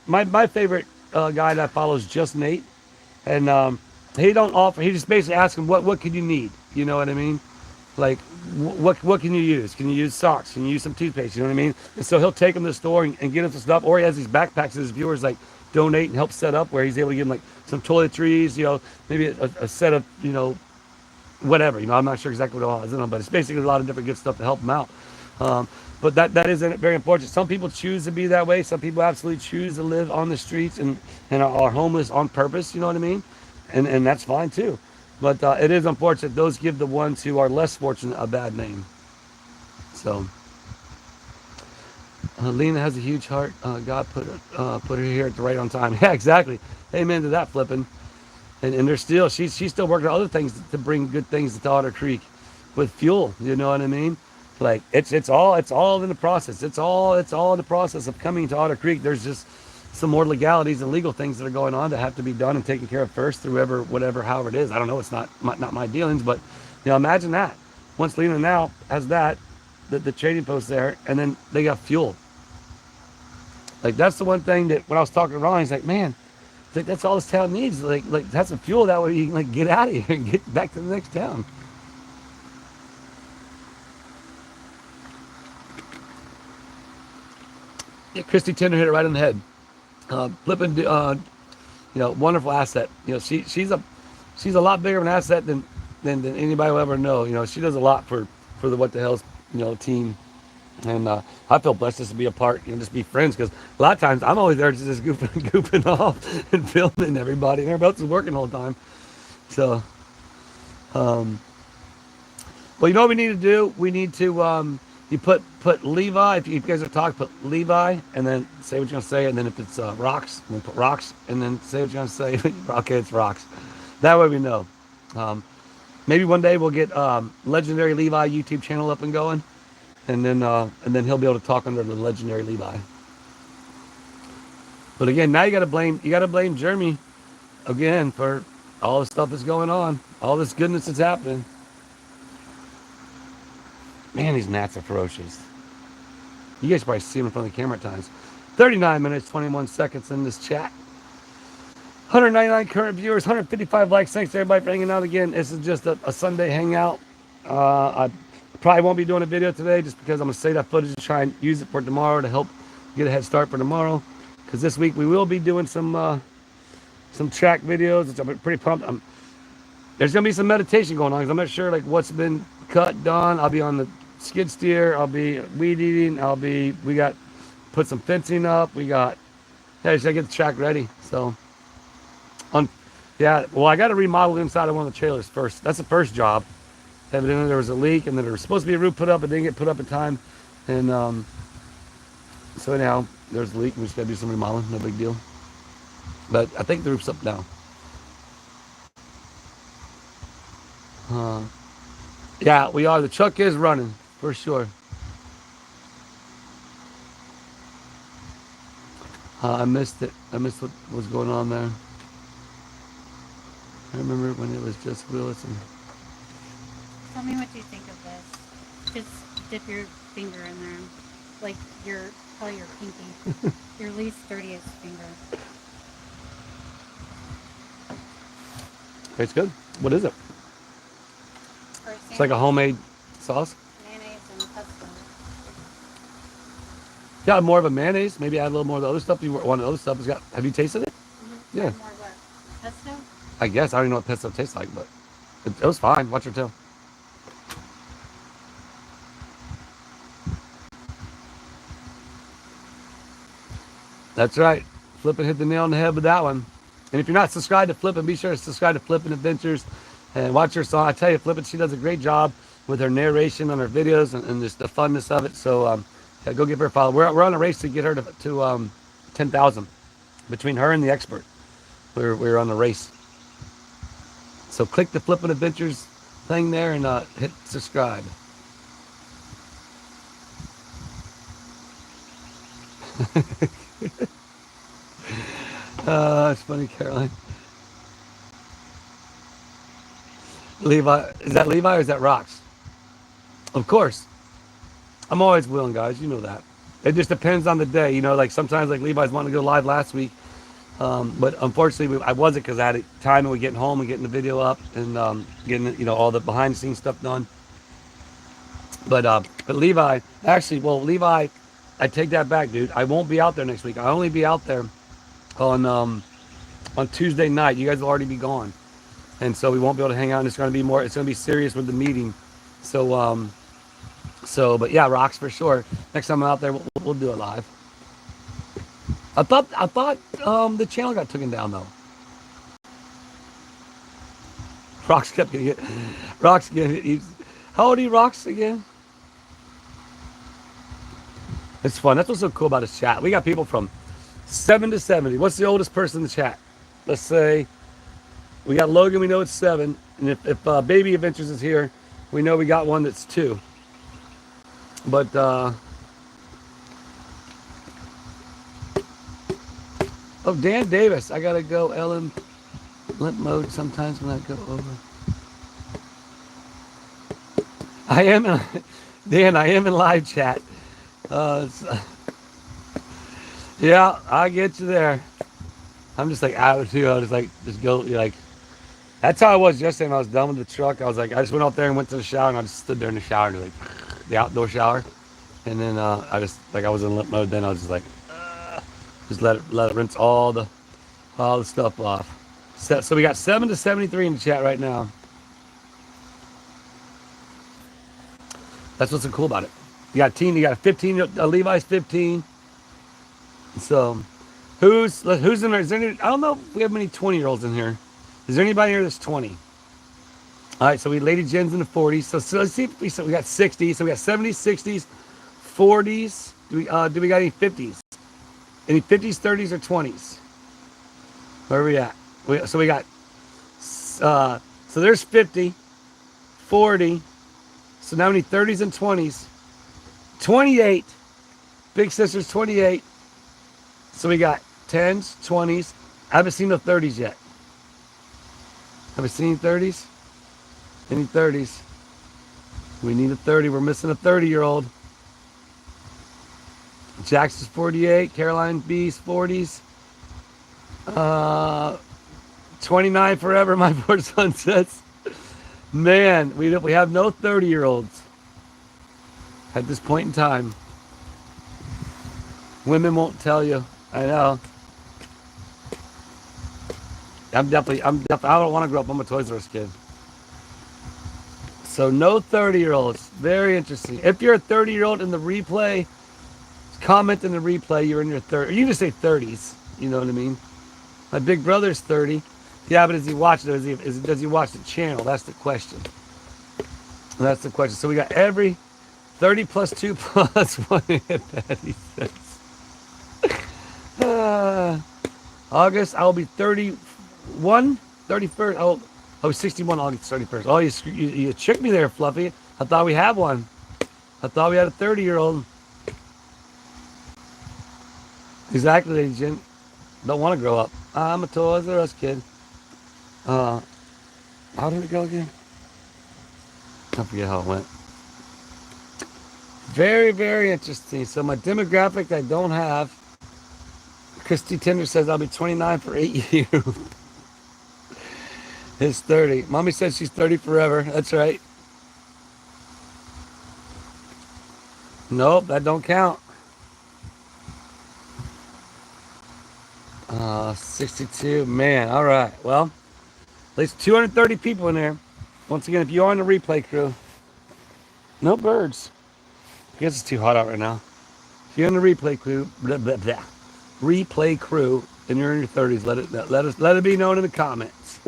my favorite guy that I follow is Just Nate. And he don't offer, he just basically asks him, what could you need? You know what I mean? Like, what can you use? Can you use socks? Can you use some toothpaste? You know what I mean? And so he'll take them to the store and get him some stuff, or he has these backpacks that his viewers like donate and help set up, where he's able to give them like some toiletries, maybe a set of, whatever. I'm not sure exactly what it all is, but it's basically a lot of different good stuff to help them out. But that is very important. Some people choose to be that way. Some people absolutely choose to live on the streets and are homeless on purpose. You know what I mean? And that's fine too. But it is unfortunate. Those give the ones who are less fortunate a bad name. So Lena has a huge heart. God put her here at the right on time. Yeah, exactly. Amen to that, flipping. And they're still, she's still working on other things to bring good things to Otter Creek with fuel. You know what I mean? Like it's all in the process. It's all in the process of coming to Otter Creek. There's just some more legalities and legal things that are going on that have to be done and taken care of first through whatever, however it is. I don't know. It's not my dealings, but imagine that. Once Lena now has that, the trading post there, and then they got fuel. Like that's the one thing that when I was talking to Ron, he's like, man, it's like that's all this town needs. Like have some fuel, that way you can like get out of here and get back to the next town. Yeah, Christy Tender hit it right on the head. Flipping, wonderful asset. She's a lot bigger of an asset than anybody will ever know. She does a lot for the What the Hell's team, and I feel blessed just to be a part, just be friends, because a lot of times I'm always there just goofing off and filming everybody, and everybody else is working all the time. So, well, you know what we need to do? We need to you put Levi, if you guys are talking, put Levi, and then say what you're going to say, and then if it's rocks, then put rocks, and then say what you're going to say. Okay, it's rocks. That way we know. Maybe one day we'll get Legendary Levi YouTube channel up and going, and then he'll be able to talk under the Legendary Levi. But again, now you got to blame Jeremy again for all the stuff that's going on, all this goodness that's happening. Man, these gnats are ferocious. You guys probably see them in front of the camera at times. 39 minutes, 21 seconds in this chat. 199 current viewers, 155 likes. Thanks to everybody for hanging out again. This is just a Sunday hangout. I probably won't be doing a video today just because I'm going to save that footage and try and use it for tomorrow to help get a head start for tomorrow. Because this week we will be doing some track videos, which I'm pretty pumped. There's going to be some meditation going on because I'm not sure like what's been cut, done. I'll be on the skid steer. I'll be weed eating. We got put some fencing up. Just gotta get the track ready. So, yeah. Well, I got to remodel inside of one of the trailers first. That's the first job. Evidently there was a leak, and then there was supposed to be a roof put up, but didn't get put up in time. And so anyhow, there's a leak, and we just got to do some remodeling. No big deal. But I think the roof's up now. Yeah, we are. The truck is running for sure. I missed it. I missed what was going on there. I remember when it was just Willis and... Tell me what you think of this. Just dip your finger in there. Like probably your pinky. Your least 30th finger. Tastes good. What is it? It's like a homemade sauce. Mayonnaise and pesto. Yeah, more of a mayonnaise. Maybe add a little more of the other stuff. You want the other stuff? Have you tasted it? Mm-hmm. Yeah. More what? Pesto? I guess. I don't even know what pesto tastes like, but it was fine. Watch your tail. That's right. Flippin' hit the nail on the head with that one. And if you're not subscribed to Flippin', be sure to subscribe to Flippin' Adventures and watch her song. I tell you, Flippin', she does a great job with her narration on her videos and just the funness of it. So yeah, go give her a follow. We're on a race to get her to 10,000 between her and the expert. We're on a race. So click the Flippin' Adventures thing there and hit subscribe. It's funny, Caroline. Levi, is that Levi or is that Rox? Of course. I'm always willing, guys. You know that. It just depends on the day. You know, like sometimes like Levi's wanting to go live last week. But unfortunately, I wasn't because I had time and we're getting home and getting the video up and getting, you know, all the behind the scenes stuff done. But Levi, actually, well, Levi, I take that back, dude. I won't be out there next week. I'll only be out there on Tuesday night. You guys will already be gone. And so we won't be able to hang out, and it's going to be serious with the meeting. So, but yeah, Rocks for sure. Next time I'm out there, we'll do it live. I thought the channel got taken down though. Rocks kept getting it. Rocks getting it. How old are you, Rocks, again? It's fun. That's what's so cool about this chat. We got people from 7 to 70. What's the oldest person in the chat? Let's say we got Logan. We know it's 7. And if Baby Adventures is here, we know we got one that's 2. But oh, Dan Davis. I gotta go limp mode sometimes when I go over. I am in, Dan. I am in live chat. Yeah, I get you there. I'm just like out of too. I was like, just go. Like, that's how I was yesterday when I was done with the truck. I was like, I just went out there and went to the shower, and I just stood there in the shower, and like the outdoor shower, and then I just like I was in limp mode. Then I was just like, just let it rinse all the stuff off. So we got 7 to 73 in the chat right now. That's what's so cool about it. You got 15. Levi's 15. So, who's in there? Is there any, I don't know if we have many 20-year-olds in here. Is there anybody here that's 20? All right, so Lady Jen's in the 40s. So let's see if we got 60. So we got 70s, 60s, 40s. Do we got any 50s? Any 50s, 30s, or 20s? Where are we at? So we got, so there's 50, 40. So now we need 30s and 20s. 28. Big sister's 28. So we got 10s, 20s. I haven't seen no 30s yet. Have we seen 30s? Any 30s? We need a 30. We're missing a 30-year-old. Jax is 48. Caroline B's 40s. 29 forever, my poor son says. Man, we have no 30-year-olds at this point in time. Women won't tell you. I know. I don't want to grow up. I'm a Toys R Us kid. So no 30-year-olds. Very interesting. If you're a 30-year-old in the replay, comment in the replay. You're in your 30s. You just say 30s. You know what I mean? My big brother's 30. Yeah, but does he watch it? Does he watch the channel? That's the question. That's the question. So we got every 30 plus 2 plus 1 hit that, he says. August, I'll be 31, 31st. I'll be 61 August 31st. Oh, you tricked me there, Fluffy. I thought we had one. I thought we had a 30-year-old. Exactly, ladies and gentlemen. Don't want to grow up. I'm a Toys R Us kid. How did it go again? I forget how it went. Very, very interesting. So my demographic I don't have. Christy Tinder says I'll be 29 for 8 years. It's 30. Mommy says she's 30 forever. That's right. Nope, that don't count. 62. Man, all right. Well, at least 230 people in there. Once again, if you are in the replay crew, no birds. I guess it's too hot out right now. If you're in the replay crew, blah, blah, blah. Replay crew, and you're in your 30s, let it be known in the comments.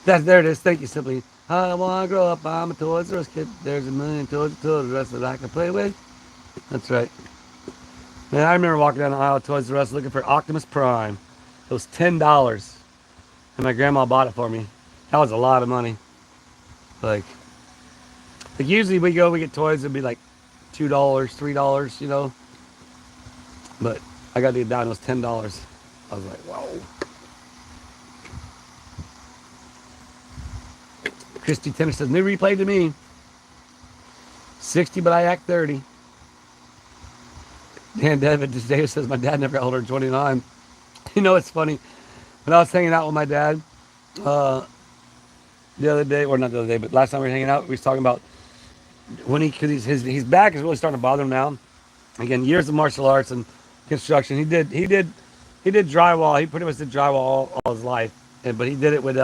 There it is. Thank you, Simply. I want to grow up. I'm a Toys R Us kid. There's a million Toys R Us that I can play with. That's right. Man, I remember walking down the aisle of Toys R Us looking for Optimus Prime. It was $10, and my grandma bought it for me. That was a lot of money. Like usually we get toys, it'd be like $2, $3, you know. But I got to get down, it was $10. I was like, wow. Christy Tenner says, new replay to me. 60, but I act 30. Dan David says, my dad never got older than 29. You know, it's funny. When I was hanging out with my dad the other day, or not the other day, but last time we were hanging out, we was talking about when because his back is really starting to bother him now. Again, years of martial arts and construction. He did drywall. He pretty much did drywall all his life, but he did it with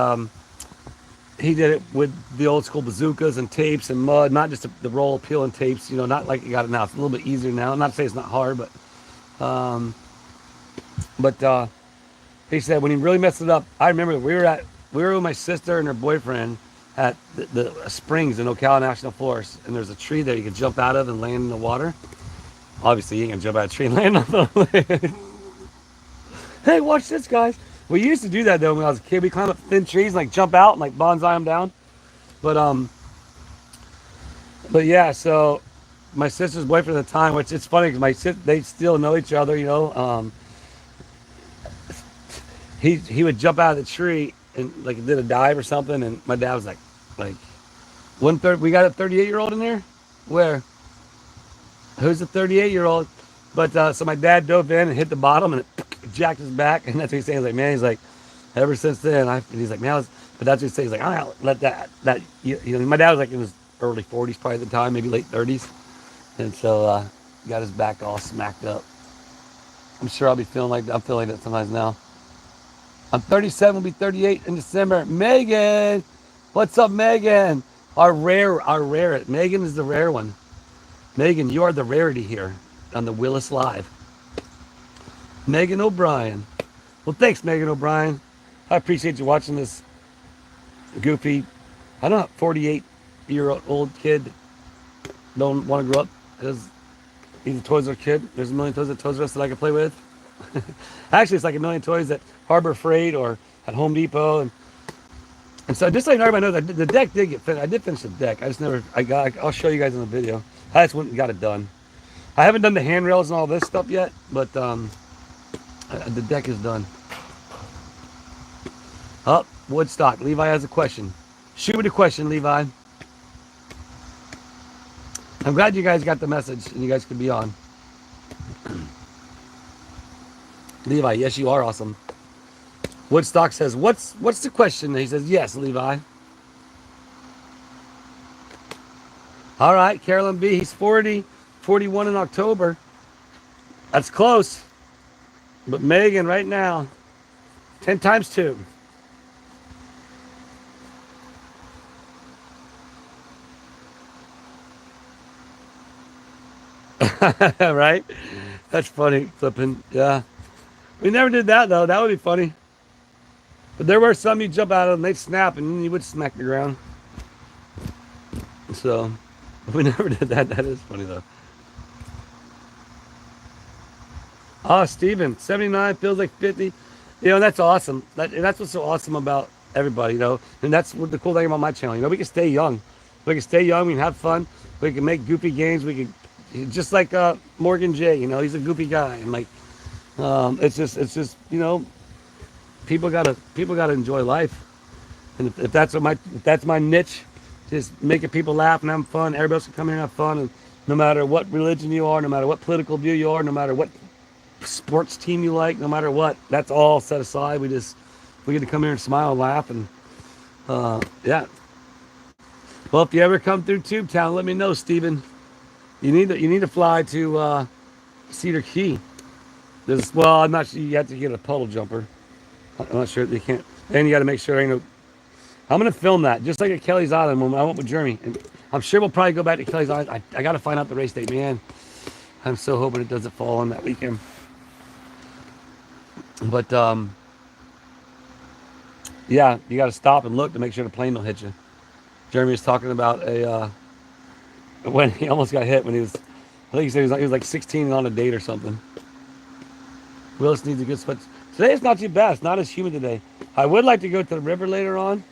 the old school bazookas and tapes and mud, not just the roll peel and tapes. You know, not like you got it now. It's a little bit easier now. Not to say it's not hard, but he said when he really messed it up. I remember we were with my sister and her boyfriend at the springs in Ocala National Forest, and there's a tree there you could jump out of and land in the water. Obviously, you ain't gonna jump out of a tree and land on the land. Hey, watch this, guys. We used to do that though when I was a kid. We climb up thin trees and like jump out and like bonsai them down. But yeah, so my sister's boyfriend at the time, which it's funny because they still know each other, you know. He would jump out of the tree and like did a dive or something, and my dad was like 1/3. We got a 38-year-old in there. Where? Who's the 38-year-old? But so my dad dove in and hit the bottom and it jacked his back, and that's what he's saying. He's like, man, he's like, ever since then, he's like, man, but that's what he's saying. He's like, I don't let that you know. My dad was like in his early 40s probably at the time, maybe late 30s, and so got his back all smacked up. I'm sure I'll be feeling like that. I'm feeling that sometimes now. I'm 37, will be 38 in December. Megan, what's up, Megan? Our rare. Megan is the rare one. Megan, you are the rarity here on the Willis Live. Megan O'Brien. Well, thanks, Megan O'Brien. I appreciate you watching this goofy, I don't know, 48-year-old kid don't want to grow up because he's a Toys R Us kid. There's a million toys at Toys R Us that I can play with. Actually, it's like a million toys at Harbor Freight or at Home Depot. And so just so everybody knows, the deck did get finished. I did finish the deck. I'll show you guys in the video. I just went and got it done. I haven't done the handrails and all this stuff yet, but the deck is done. Oh, Woodstock. Levi has a question. Shoot with a question, Levi. I'm glad you guys got the message and you guys could be on. Levi, yes, you are awesome. Woodstock says, what's the question? And he says, yes, Levi. All right, Carolyn B, he's 40, 41 in October. That's close. But Megan, right now, 10 times 2. Right? That's funny, flipping. Yeah. We never did that, though. That would be funny. But there were some you jump out of and they'd snap and you would smack the ground. So we never did that. That is funny though. Oh, Steven, 79 feels like 50. You know, that's awesome. That's what's so awesome about everybody, you know. And that's what the cool thing about my channel. You know, we can stay young. We can stay young. We can have fun. We can make goofy games. We can, just like Morgan J. You know, he's a goofy guy. And like, it's just, you know, people gotta enjoy life. And if that's my niche, just making people laugh and having fun. Everybody else can come here and have fun. And no matter what religion you are, no matter what political view you are, no matter what sports team you like, no matter what, that's all set aside. We get to come here and smile and laugh, and yeah. Well, if you ever come through Tube Town, let me know, Steven. You need to fly to Cedar Key. Well, I'm not sure. You have to get a puddle jumper. I'm not sure you can't. And you got to make sure there ain't no. I'm gonna film that just like at Kelly's Island when I went with Jeremy, and I'm sure we'll probably go back to Kelly's Island. I got to find out the race date, man. I'm so hoping it doesn't fall on that weekend. But yeah, you got to stop and look to make sure the plane don't hit you. Jeremy was talking about when he almost got hit when he was, I think he said he was like 16 and on a date or something. Willis needs a good sweat. Today it's not too bad. It's not as humid today. I would like to go to the river later on.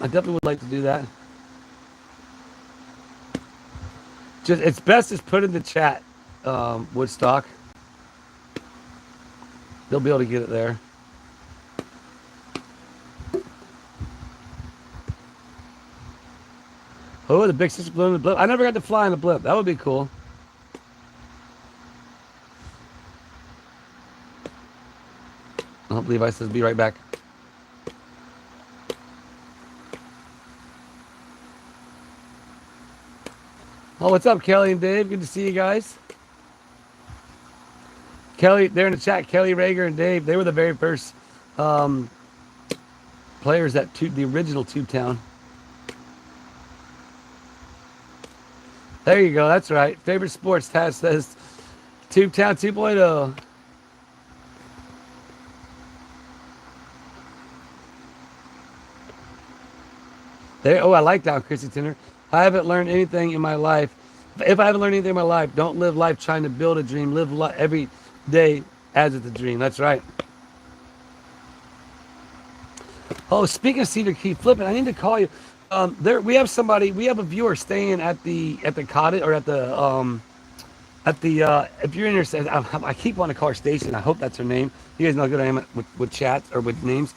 I definitely would like to do that. Just it's best just put in the chat, Woodstock. They'll be able to get it there. Oh, the big sister flew in the blimp. I never got to fly in a blimp. That would be cool. Oh, Levi says, be right back. Oh, what's up, Kelly and Dave? Good to see you guys. Kelly, they're in the chat. Kelly, Rager, and Dave, they were the very first players at the original Tube Town. There you go. That's right. Favorite sports, Taz says Tube Town 2.0. There. Oh, I like that, Chrissy Tinner. I haven't learned anything in my life. If I haven't learned anything in my life, don't live life trying to build a dream. Live every day as it's a dream. That's right. Oh, speaking of Cedar Key, flipping, I need to call you. We have a viewer staying at the cottage or at the if you're in here, I keep wanting to call her Station. I hope that's her name. You guys know how good I am with chats or with names.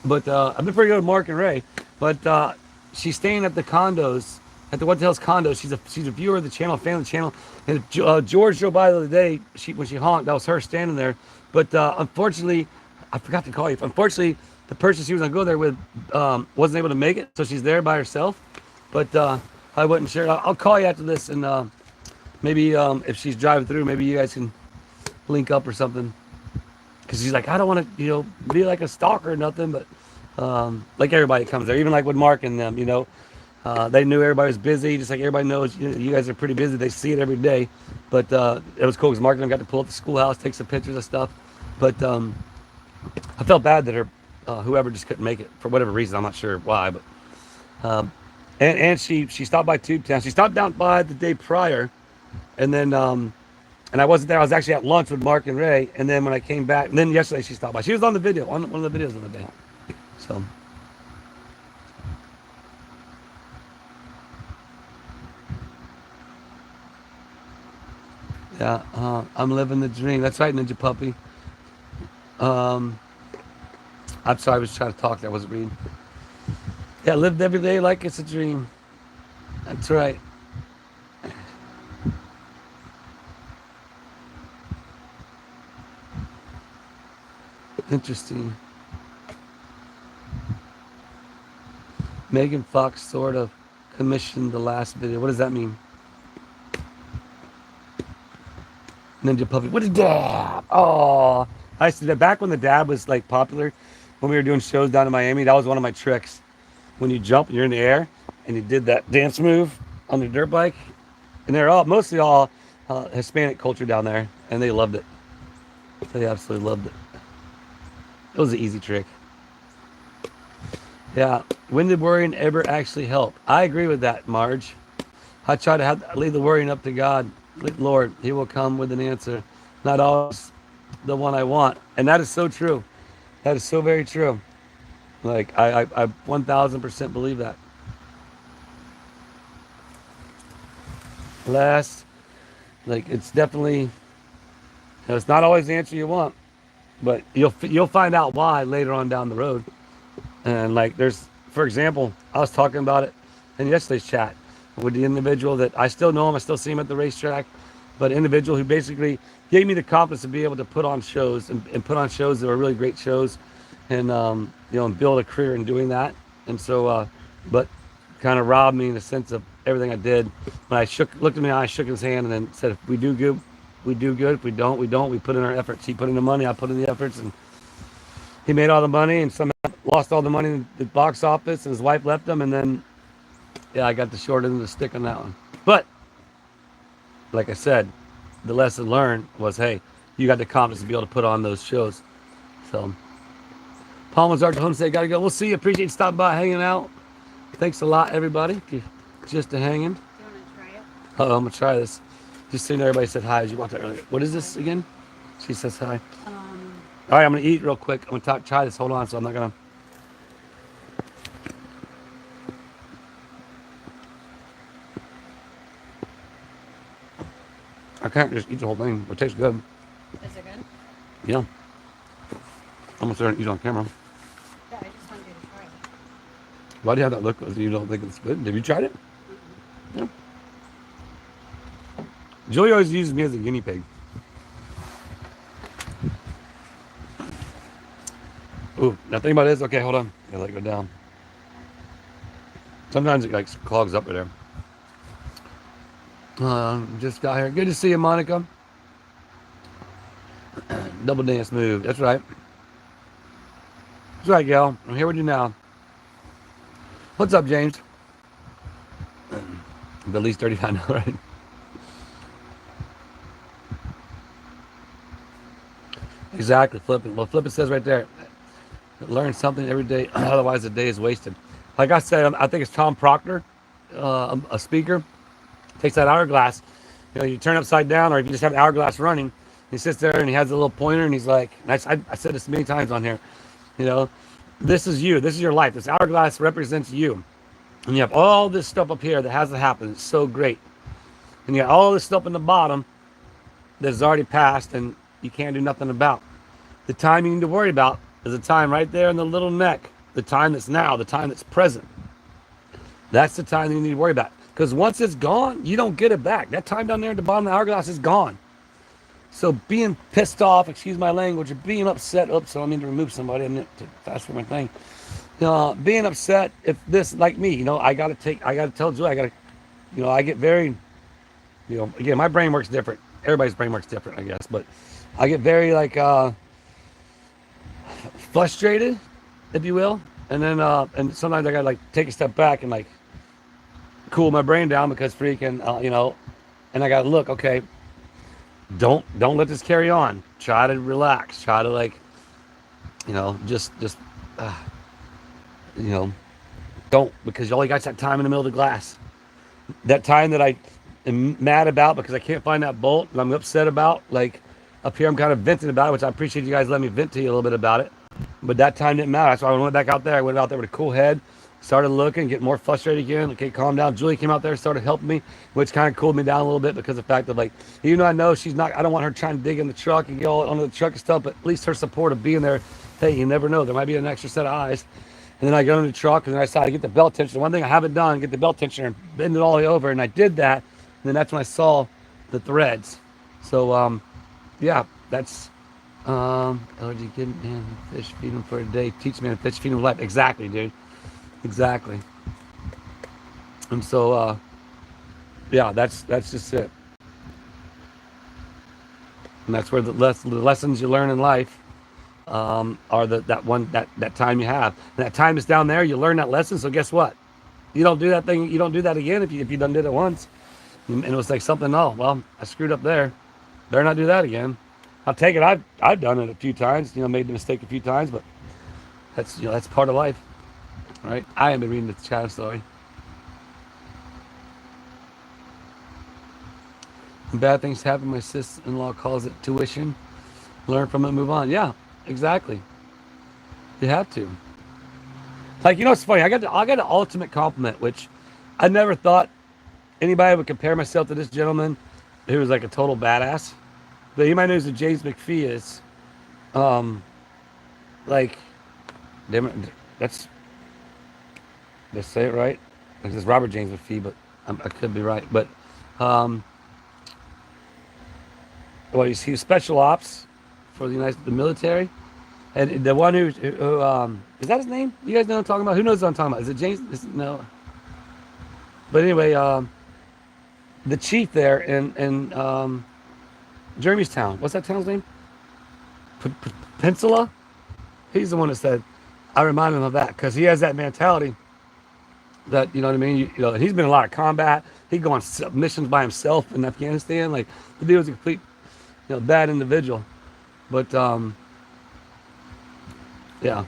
But I've been pretty good with Mark and Ray. But she's staying at the condos, at the What the Hell's condos. She's a viewer of the channel, a fan of the channel. And George drove by the other day. When she honked, that was her standing there. But unfortunately, I forgot to call you. Unfortunately, the person she was gonna go there with wasn't able to make it, so she's there by herself. But I wasn't sure. I'll call you after this, and maybe if she's driving through, maybe you guys can link up or something. Because she's like, I don't want to, be like a stalker or nothing, but like everybody comes there, even like with Mark and them, they knew everybody was busy, just like everybody knows you guys are pretty busy. They see it every day. But it was cool because Mark and them got to pull up the schoolhouse, take some pictures of stuff. But I felt bad that whoever just couldn't make it for whatever reason. I'm not sure why, but and she stopped by Tube Town. She stopped down by the day prior, and then and I wasn't there. I was actually at lunch with Mark and Ray. And then when I came back, and then yesterday she stopped by. She was on the video, on one of the videos of the day. So. Yeah, I'm living the dream. That's right, Ninja Puppy. I'm sorry, I was trying to talk there. I wasn't reading. Yeah, lived every day like it's a dream. That's right. Interesting. Megan Fox sort of commissioned the last video. What does that mean? Ninja Puppy. What is dab? Oh, I used to do that back when the dab was like popular. When we were doing shows down in Miami, that was one of my tricks. When you jump and you're in the air and you did that dance move on the dirt bike, and they're mostly all Hispanic culture down there, and they loved it. They absolutely loved it. It was an easy trick. Yeah. When did worrying ever actually help? I agree with that, Marge. I try to leave the worrying up to God. Lord, He will come with an answer. Not always the one I want. And that is so true. That is so very true. Like, I 1000% believe that. Last, like, it's definitely, it's not always the answer you want, but you'll find out why later on down the road. And like, for example, I was talking about it in yesterday's chat with the individual that I still know him, I still see him at the racetrack, but an individual who basically gave me the confidence to be able to put on shows and put on shows that were really great shows, and and build a career in doing that. And so, but kind of robbed me in the sense of everything I did. When I looked at me, I shook his hand, and then said, "If we do good, we do good. If we don't, we don't. We put in our efforts. He put in the money, I put in the efforts, and he made all the money, and somehow lost all the money in the box office, and his wife left him, and then, yeah, I got the short end of the stick on that one. But like I said, the lesson learned was, hey, you got the confidence to be able to put on those shows. So, Paul Mazart to Homestead, gotta go. We'll see you. Appreciate you stopping by, hanging out. Thanks a lot, everybody, just to hanging. Do you want to try it? Oh, I'm gonna try this. Just so you know, everybody said hi as you walked out earlier. What is this again? She says hi. All right, I'm gonna eat real quick. I'm gonna try this. Hold on, so I'm not gonna. I can't just eat the whole thing. It tastes good. Is it good? Yeah. I'm gonna start and eat on camera. Yeah, I just wanted you to try it. Why do you have that look as if you don't think it's good? Have you tried it? Yeah. Julie always uses me as a guinea pig. Ooh, now think about this. Okay, hold on. I let it go down. Sometimes it like clogs up right there. Just got here. Good to see you, Monica. Double dance move. That's right. That's right, gal. I'm here with you now. What's up, James? At least 35 now, right? Exactly, flipping. Well, flipping says right there, learn something every day, otherwise the day is wasted. Like I said, I think it's Tom Proctor, a speaker, takes that hourglass, you turn it upside down, or if you just have the hourglass running, he sits there and he has a little pointer, and he's like, and I said this many times on here, this is you, this is your life, this hourglass represents you, and you have all this stuff up here that hasn't happened, it's so great, and you have all this stuff in the bottom that's already passed and you can't do nothing about. The time you need to worry about is the time right there in the little neck, the time that's now, the time that's present. That's the time you need to worry about. Because once it's gone, you don't get it back. That time down there at the bottom of the hourglass is gone. So being pissed off, excuse my language, or being upset, oops, I don't mean to remove somebody, I meant to fast forward my thing. Being upset, if this, like me, I got to tell Julie, I get very, again, my brain works different. Everybody's brain works different, I guess, but I get very, frustrated, if you will, and then and sometimes I gotta take a step back and cool my brain down, because freaking and I gotta look, okay, don't let this carry on, try to relax, try to just don't, because you only got that time in the middle of the glass, that time that I am mad about because I can't find that bolt, and I'm upset about, up here I'm kind of venting about it, which I appreciate you guys letting me vent to you a little bit about it. But that time didn't matter. That's why I went back out there. I went out there with a cool head, started looking, getting more frustrated again. Okay, calm down. Julie came out there, started helping me, which kind of cooled me down a little bit, because of the fact of even though I know she's not, I don't want her trying to dig in the truck and get all under the truck and stuff, but at least her support of being there. Hey, you never know. There might be an extra set of eyes. And then I got in the truck, and then I decided to get the belt tensioner. One thing I haven't done, get the belt tensioner and bend it all the way over. And I did that. And then that's when I saw the threads. So, yeah, that's, allergy, get man, fish, feed them for a day, teach man, fish, feed them life. Exactly, dude. Exactly. And so, yeah, that's just it. And that's where the lessons you learn in life are that time you have. And that time is down there. You learn that lesson. So guess what? You don't do that thing. You don't do that again if you done did it once. And it was something. Oh, well, I screwed up there. Better not do that again. I'll take it. I've done it a few times. Made the mistake a few times, but that's part of life. right? I haven't been reading the chat story. When bad things happen, my sister-in-law calls it tuition. Learn from it, move on. Yeah, exactly. You have to. Like, you know, it's funny. I got an ultimate compliment, which I never thought anybody would compare myself to this gentleman who was like a total badass. But you might know who James McPhee is. Um, like, that's, let's say it right. Like, it's Robert James McPhee, but I could be right. But, um, well, he was special ops for the military. And the one who is that his name? You guys know what I'm talking about? Who knows what I'm talking about? Is it James? No. But anyway, the chief there in Jeremy's town. What's that town's name? Peninsula? He's the one that said, I remind him of that because he has that mentality that, you know what I mean? You know, he's been in a lot of combat. He'd go on missions by himself in Afghanistan. Like, the dude was a complete, bad individual. But, yeah.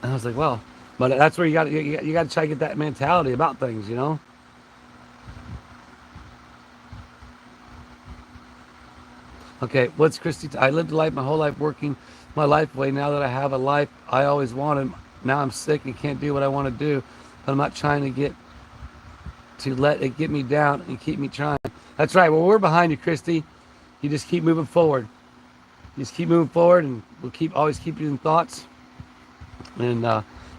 And I was like, well, but that's where you got to try to get that mentality about things, you know? Okay, what's Christy? I lived a life my whole life working my life away. Now that I have a life I always wanted, now I'm sick and can't do what I want to do. But I'm not trying to let it get me down and keep me trying. That's right. Well, we're behind you, Christy. You just keep moving forward. You just keep moving forward, and we'll always keep you in thoughts. And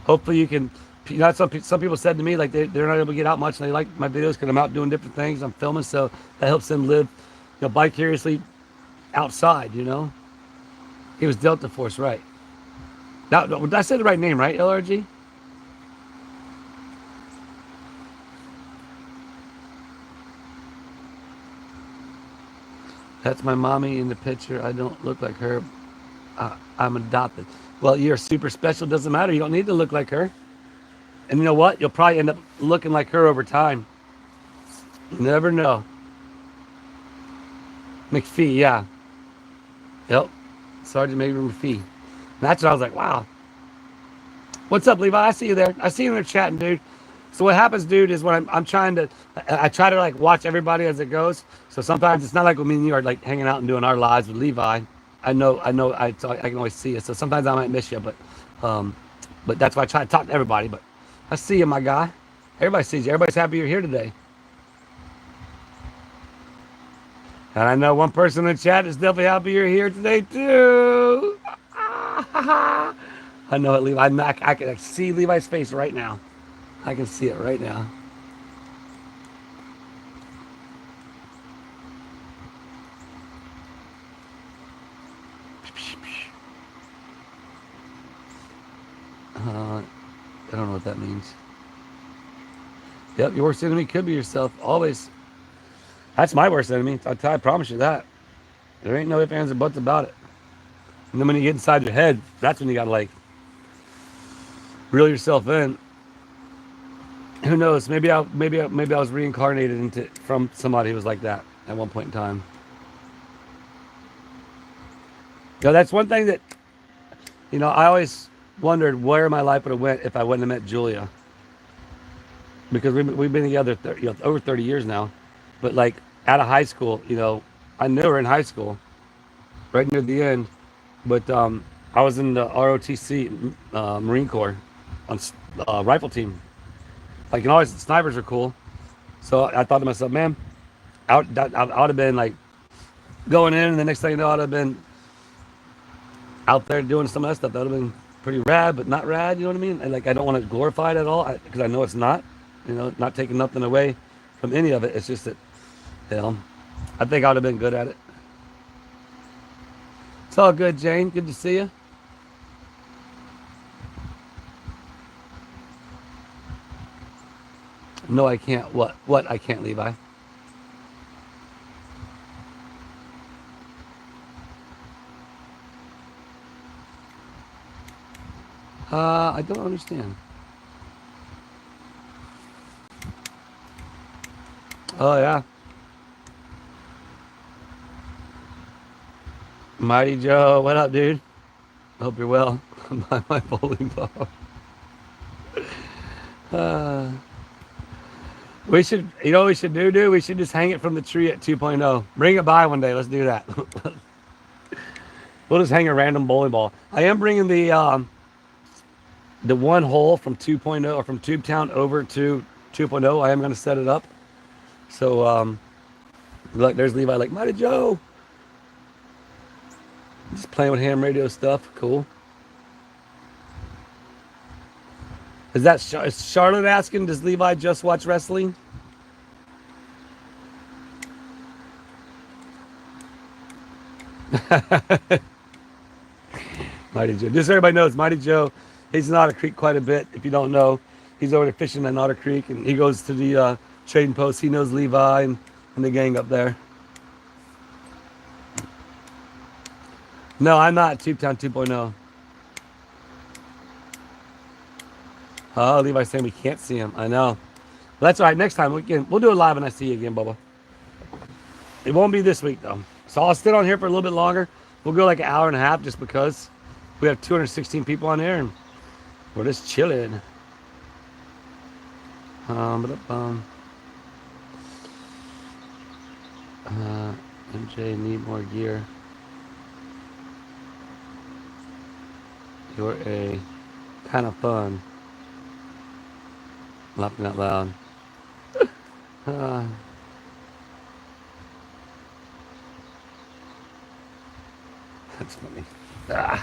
hopefully you can. You know, some people said to me like they're not able to get out much, and they like my videos because I'm out doing different things. I'm filming, so that helps them live, vicariously outside, He was Delta Force, right? Now, I said the right name, right? LRG? That's my mommy in the picture. I don't look like her. I'm adopted. Well, you're super special. Doesn't matter. You don't need to look like her. And you know what? You'll probably end up looking like her over time. You never know. McPhee, yeah. Yep. Sergeant Major McPhee. And that's what I was like, wow. What's up, Levi? I see you there. I see you in there chatting, dude. So what happens, dude, is when I'm trying to, I try to like watch everybody as it goes. So sometimes it's not like when me and you are like hanging out and doing our lives with Levi. I can always see it. So sometimes I might miss you, but that's why I try to talk to everybody. But I see you, my guy. Everybody sees you. Everybody's happy you're here today. And I know one person in the chat is definitely happy you're here today too. I know it, Levi. I can see Levi's face right now. I can see it right now. I don't know what that means. Yep, your worst enemy could be yourself. Always. That's my worst enemy. I promise you that. There ain't no ifs, ands, or buts about it. And then when you get inside your head, that's when you gotta like reel yourself in. Who knows? Maybe I was reincarnated from somebody who was like that at one point in time. That's one thing that I always wondered where my life would have went if I wouldn't have met Julia. Because we've been together over 30 years now. But like out of high school, I knew her in high school, right near the end. But I was in the ROTC, Marine Corps, on rifle team. Like, always snipers are cool. So I thought to myself, man, I would have been like going in, and the next thing you know, I'd have been out there doing some of that stuff. That would have been pretty rad, but not rad. You know what I mean? And like, I don't want to glorify it at all because I know it's not. Not taking nothing away from any of it. It's just that, I think I would have been good at it. It's all good, Jane. Good to see you. No, I can't. What? What? I can't, Levi. I don't understand. Oh, yeah. Mighty Joe, what up, dude? Hope you're well. By my bowling ball. Uh, we should, you know what we should do, dude? We should just hang it from the tree at 2.0. Bring it by one day. Let's do that. We'll just hang a random bowling ball. I am bringing the one hole from 2.0 or from Tubetown over to 2.0. I am going to set it up. So, look, there's Levi like, Mighty Joe. Just playing with ham radio stuff. Cool. Is Charlotte asking, does Levi just watch wrestling? Mighty Joe. Just so everybody knows, Mighty Joe, he's in Otter Creek quite a bit. If you don't know, he's over there fishing in Otter Creek, and he goes to the trading post. He knows Levi and the gang up there. No, I'm not Tubetown 2.0. Oh, Levi's saying we can't see him. I know. Well, that's all right. Next time we'll do it live when I see you again, Bubba. It won't be this week though. So I'll sit on here for a little bit longer. We'll go like an hour and a half just because we have 216 people on here and we're just chilling. MJ need more gear. You're a kind of fun. Laughing out loud. That's funny. I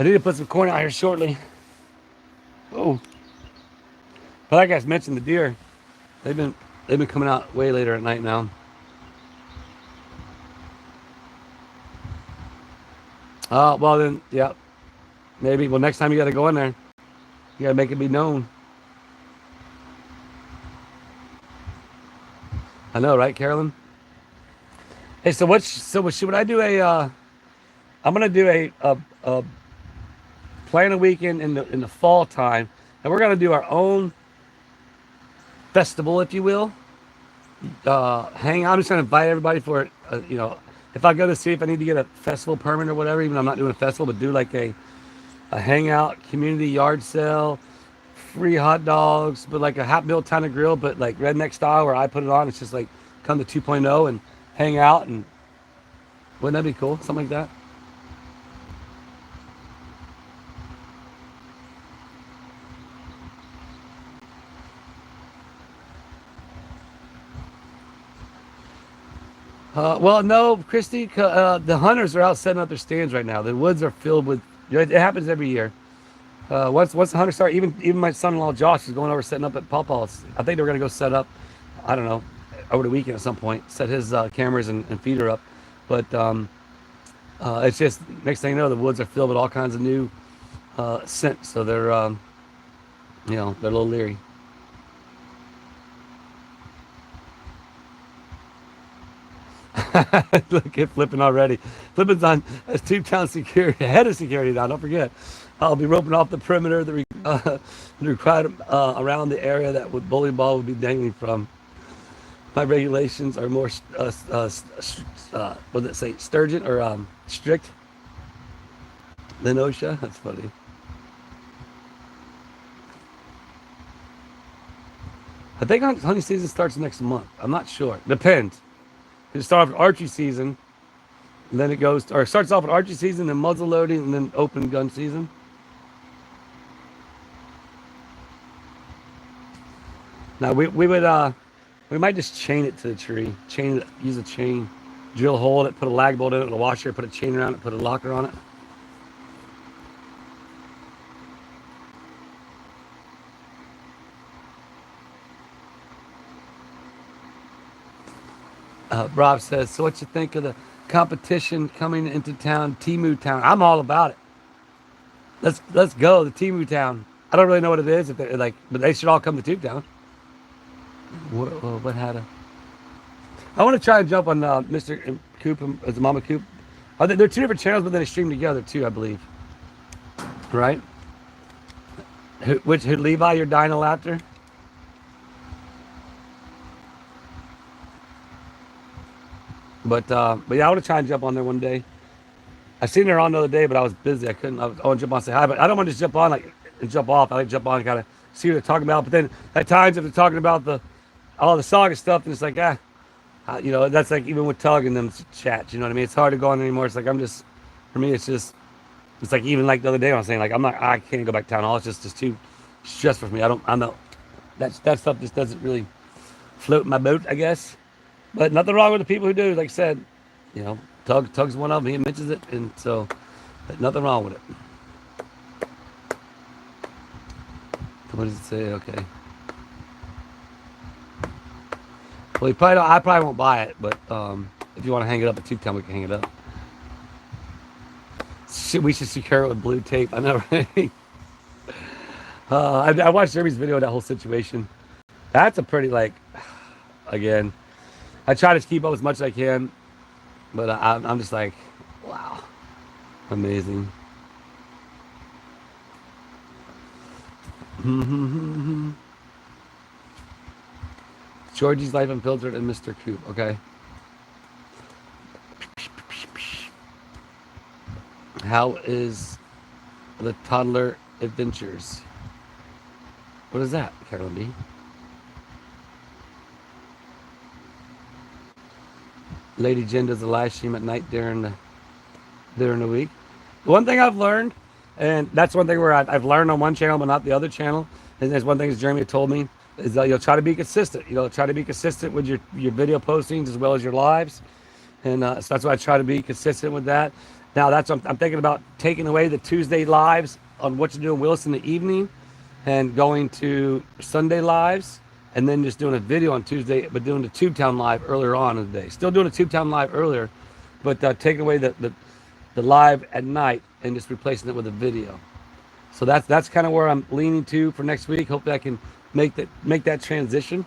need to put some corn out here shortly. Oh, but like I mentioned, the deer, they've been coming out way later at night now. Well then, yeah, maybe. Well, next time you got to go in there, you got to make it be known. I know, right, Carolyn? Hey, so should I do a? I'm gonna do a plan a weekend in the fall time, and we're gonna do our own festival, if you will. Hang out. I'm just gonna invite everybody for it. If I go to see if I need to get a festival permit or whatever, even though I'm not doing a festival, but do like a hangout, community yard sale, free hot dogs, but like a hot meal kind of grill, but like redneck style where I put it on. It's just like come to 2.0 and hang out, and wouldn't that be cool? Something like that. Well, no, Christy, the hunters are out setting up their stands right now. The woods are filled with, it happens every year. Once the hunters start, even my son-in-law Josh is going over setting up at Paw Paw's. I think they're going to go set up, I don't know, over the weekend at some point, set his cameras and feeder up. But it's just, next thing you know, the woods are filled with all kinds of new scents. So they're, they're a little leery. Look at Flippin' already. Flippin's on Tubetown security, head of security now. Don't forget, I'll be roping off the perimeter, the required around the area that would bowling ball would be dangling from. My regulations are more, what did it say, stringent or strict than OSHA. That's funny. I think hunting season starts next month. I'm not sure. Depends. It starts off with archery season, and then it starts off with archery season, then muzzle loading, and then open gun season. Now we might just chain it to the tree. Use a chain, drill a hole in it, put a lag bolt in it, a washer, put a chain around it, put a locker on it. Rob says, so what you think of the competition coming into town, Temu Town? I'm all about it. Let's go, the Temu Town. I don't really know what it is, if they're like, but they should all come to Tube Town. What had a? I want to try and jump on Mr. Coop and the Mama Coop. They're two different channels, but then they stream together too, I believe. Right? Who Levi? You're dying of laughter. But yeah, I want to try and jump on there one day. I seen her on the other day, but I was busy. I couldn't. I want to jump on and say hi, but I don't want to just jump on like and jump off. I like to jump on and kind of see what they're talking about. But then at times if they're talking about all the saga stuff, and it's like, you know, that's like even with Tug and them chats, you know what I mean? It's hard to go on anymore. It's like for me, it's like even like the other day I was saying, like I can't go back to town hall. It's just too stressful for me. I'm not, that stuff just doesn't really float my boat, I guess. But nothing wrong with the people who do. Like I said, you know, Tug's one of them. He mentions it, and so but nothing wrong with it. What does it say? Okay. Well, I probably won't buy it, but if you want to hang it up at Tube-Town, we can hang it up. We should secure it with blue tape. I know, right? I watched Jeremy's video of that whole situation. That's a pretty, like, again, I try to keep up as much as I can, but I'm just like, wow, amazing. Georgie's Life Unfiltered and Mr. Coop, okay? How is the toddler adventures? What is that, Carolyn B? Lady Jen does a live stream at night during the week. One thing I've learned, and that's one thing where I've learned on one channel but not the other channel, and there's one thing that Jeremy told me, is that you'll try to be consistent. You know, try to be consistent with your video postings as well as your lives. And so that's why I try to be consistent with that. Now that's what I'm thinking about, taking away the Tuesday lives on what to do in Willis in the evening and going to Sunday lives, and then just doing a video on Tuesday, but doing the Tube-Town live earlier on in the day. Still doing a Tube-Town live earlier, but taking away the live at night and just replacing it with a video. So that's kind of where I'm leaning to for next week. Hopefully I can make that transition.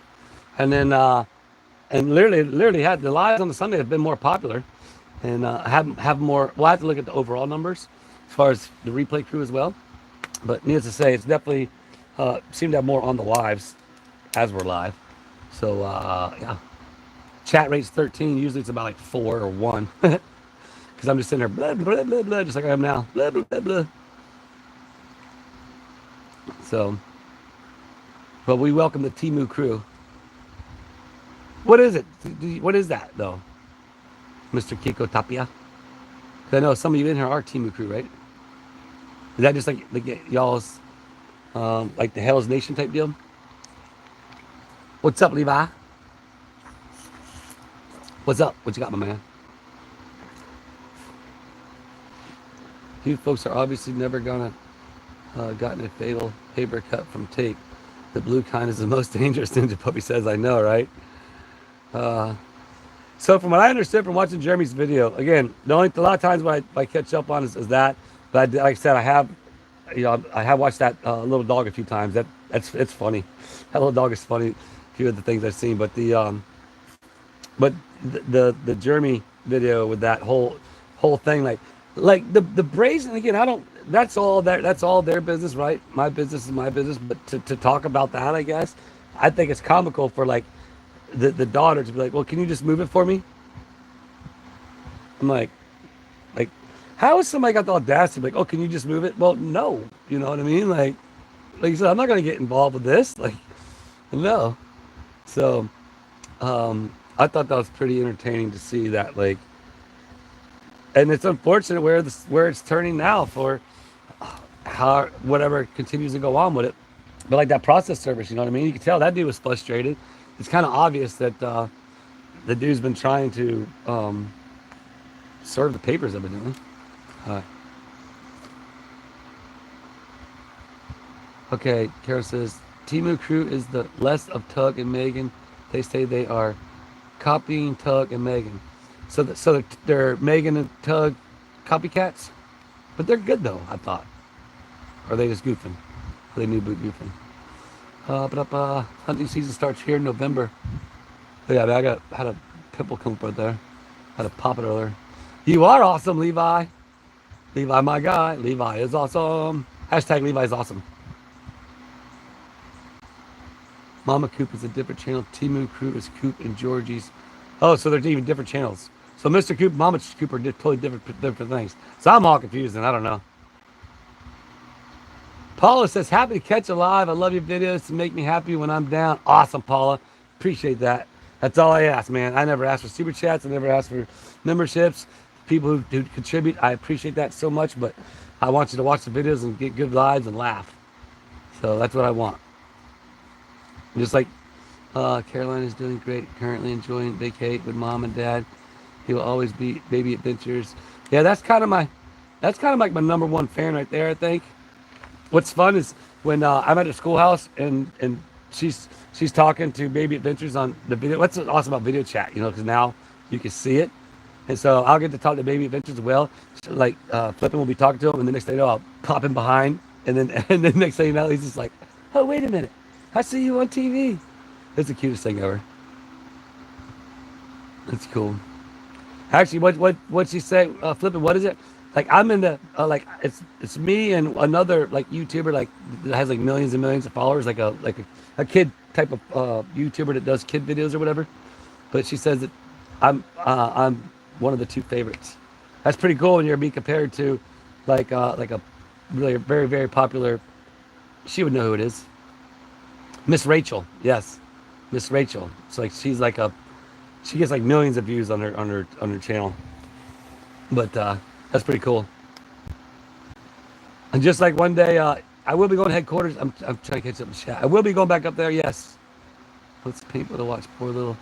And then and literally had the lives on the Sunday have been more popular, and have more. We'll have to look at the overall numbers as far as the replay crew as well. But needless to say, it's definitely seemed to have more on the lives as we're live. So yeah, chat rate's 13. Usually it's about like 4 or 1. Because I'm just sitting there, blah, blah, blah, blah, just like I am now. Blah, blah, blah, blah. So, but we welcome the Timu crew. What is it? What is that, though? Mr. Kiko Tapia? Because I know some of you in here are Timu crew, right? Is that just like y'all's, like the Hell's Nation type deal? What's up, Levi? What's up? What you got, my man? You folks are obviously never gonna gotten a fatal paper cut from tape. The blue kind is the most dangerous. Ninja Puppy says, I know, right? So from what I understood from watching Jeremy's video, again, a lot of times what I catch up on is that. But like I said, I have watched that little dog a few times. It's funny. That little dog is funny. A few of the things I've seen, but the Jeremy video with that whole thing, like the brazen, again, I don't. That's all their business, right? My business is my business. But to talk about that, I guess, I think it's comical for like the daughter to be like, well, can you just move it for me? I'm like, how has somebody got the audacity to be like, oh, can you just move it? Well, no, you know what I mean? Like you said, I'm not gonna get involved with this. Like, no. So, I thought that was pretty entertaining to see that, like, and it's unfortunate where it's turning now for how whatever continues to go on with it. But like that process service, you know what I mean? You can tell that dude was frustrated. It's kind of obvious that the dude's been trying to serve the papers evidently. Okay, Kara says, Timu crew is the less of Tug and Megan. They say they are copying Tug and Megan. So they're Megan and Tug copycats? But they're good though, I thought. Or are they just goofing? Are they new boot goofing? Hunting season starts here in November. Oh, yeah, I had a pimple come up right there. Had to pop it earlier. You are awesome, Levi. Levi, my guy. Levi is awesome. Hashtag Levi is awesome. Mama Coop is a different channel. Timu crew is Coop and Georgie's. Oh, so they're even different channels. So Mr. Coop and Mama Coop are totally different things. So I'm all confused and I don't know. Paula says, happy to catch a live. I love your videos to make me happy when I'm down. Awesome, Paula. Appreciate that. That's all I ask, man. I never ask for super chats. I never ask for memberships. People who contribute, I appreciate that so much, but I want you to watch the videos and get good lives and laugh. So that's what I want. Just like Caroline is doing great, currently enjoying vacate with mom and dad. He will always be baby adventures. Yeah, that's kind of like my number one fan right there, I think. What's fun is when I'm at the schoolhouse and she's talking to Baby Adventures on the video. What's awesome about video chat, because now you can see it. And so I'll get to talk to Baby Adventures as well. So like Flippin will be talking to him, and the next thing you know, I'll pop in behind, and then next thing you know, he's just like, oh, wait a minute, I see you on TV. It's the cutest thing ever. That's cool. Actually, what she say, Flippin, what is it? Like I'm in the like it's me and another like YouTuber like that has like millions and millions of followers, like a kid type of YouTuber that does kid videos or whatever. But she says that I'm one of the two favorites. That's pretty cool when you're being compared to like a really very very popular. She would know who it is. Miss Rachel, yes, Miss Rachel. It's like she gets like millions of views on her channel. But that's pretty cool. And just like one day, I will be going to headquarters. I'm trying to catch up the chat. I will be going back up there. Yes. Let's people to watch. Poor little.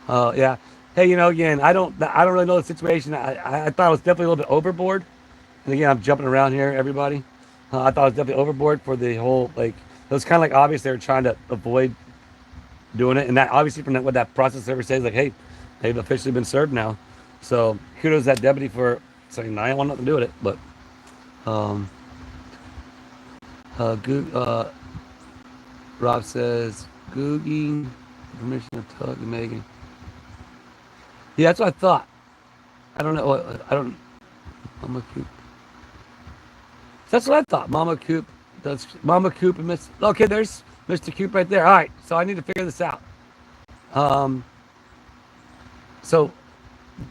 Yeah. Hey, again, I don't really know the situation. I thought I was definitely a little bit overboard. And again, I'm jumping around here, everybody. I thought I was definitely overboard for the whole like. It was kind of like obvious they were trying to avoid doing it, and that obviously from what that process server says, like, hey, they've officially been served now. So kudos to that deputy for saying, no, I don't want nothing to do with it. But Rob says, Googing, permission to talk to Megan. Yeah, that's what I thought. I don't know. Mama Coop. That's what I thought. Mama Coop and Miss. Okay, there's Mr. Coop right there. All right, so I need to figure this out. So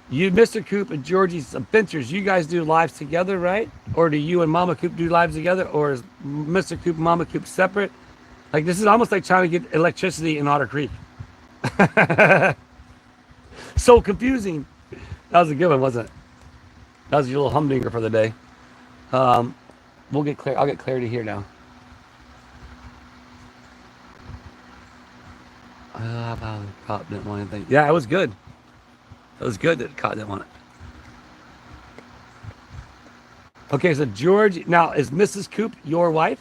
you, Mr. Coop and Georgie's Adventures, you guys do lives together, right? Or do you and Mama Coop do lives together? Or is Mr. Coop and Mama Coop separate? Like, this is almost like trying to get electricity in Otter Creek. So confusing. That was a good one, wasn't it? That was your little humdinger for the day. We'll get clear. I'll get clarity here now. About the cop didn't want anything. Yeah, it was good. It was good that the cop didn't want it. Okay, so George, now is Mrs. Coop your wife?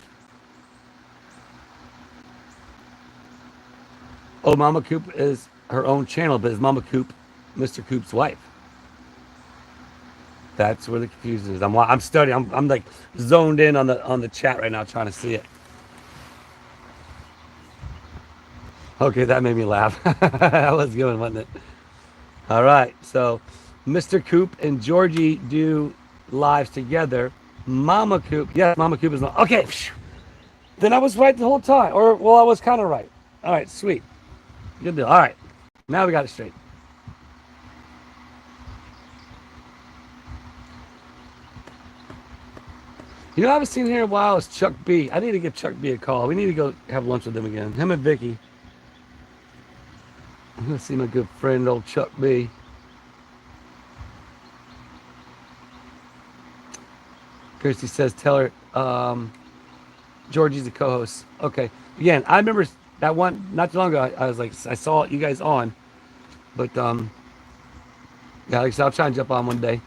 Oh, Mama Coop is her own channel, but is Mama Coop Mr. Coop's wife? That's where the confusion is. I'm studying. I'm like zoned in on the chat right now, trying to see it. Okay, that made me laugh. That was good, wasn't it? All right, so Mr. Coop and Georgie do lives together. Mama Coop, yes, Mama Coop is not. Okay, then I was right the whole time. Or, well, I was kind of right. All right, sweet. Good deal. All right, now we got it straight. I haven't seen here in a while is Chuck B. I need to give Chuck B a call. We need to go have lunch with him again. Him and Vicky. I'm going to see my good friend, old Chuck B. Kirsty says, tell her Georgie's the co-host. Okay. Again, I remember that one, not too long ago, I was like, I saw you guys on. But, yeah, like I said, I'll try and jump on one day.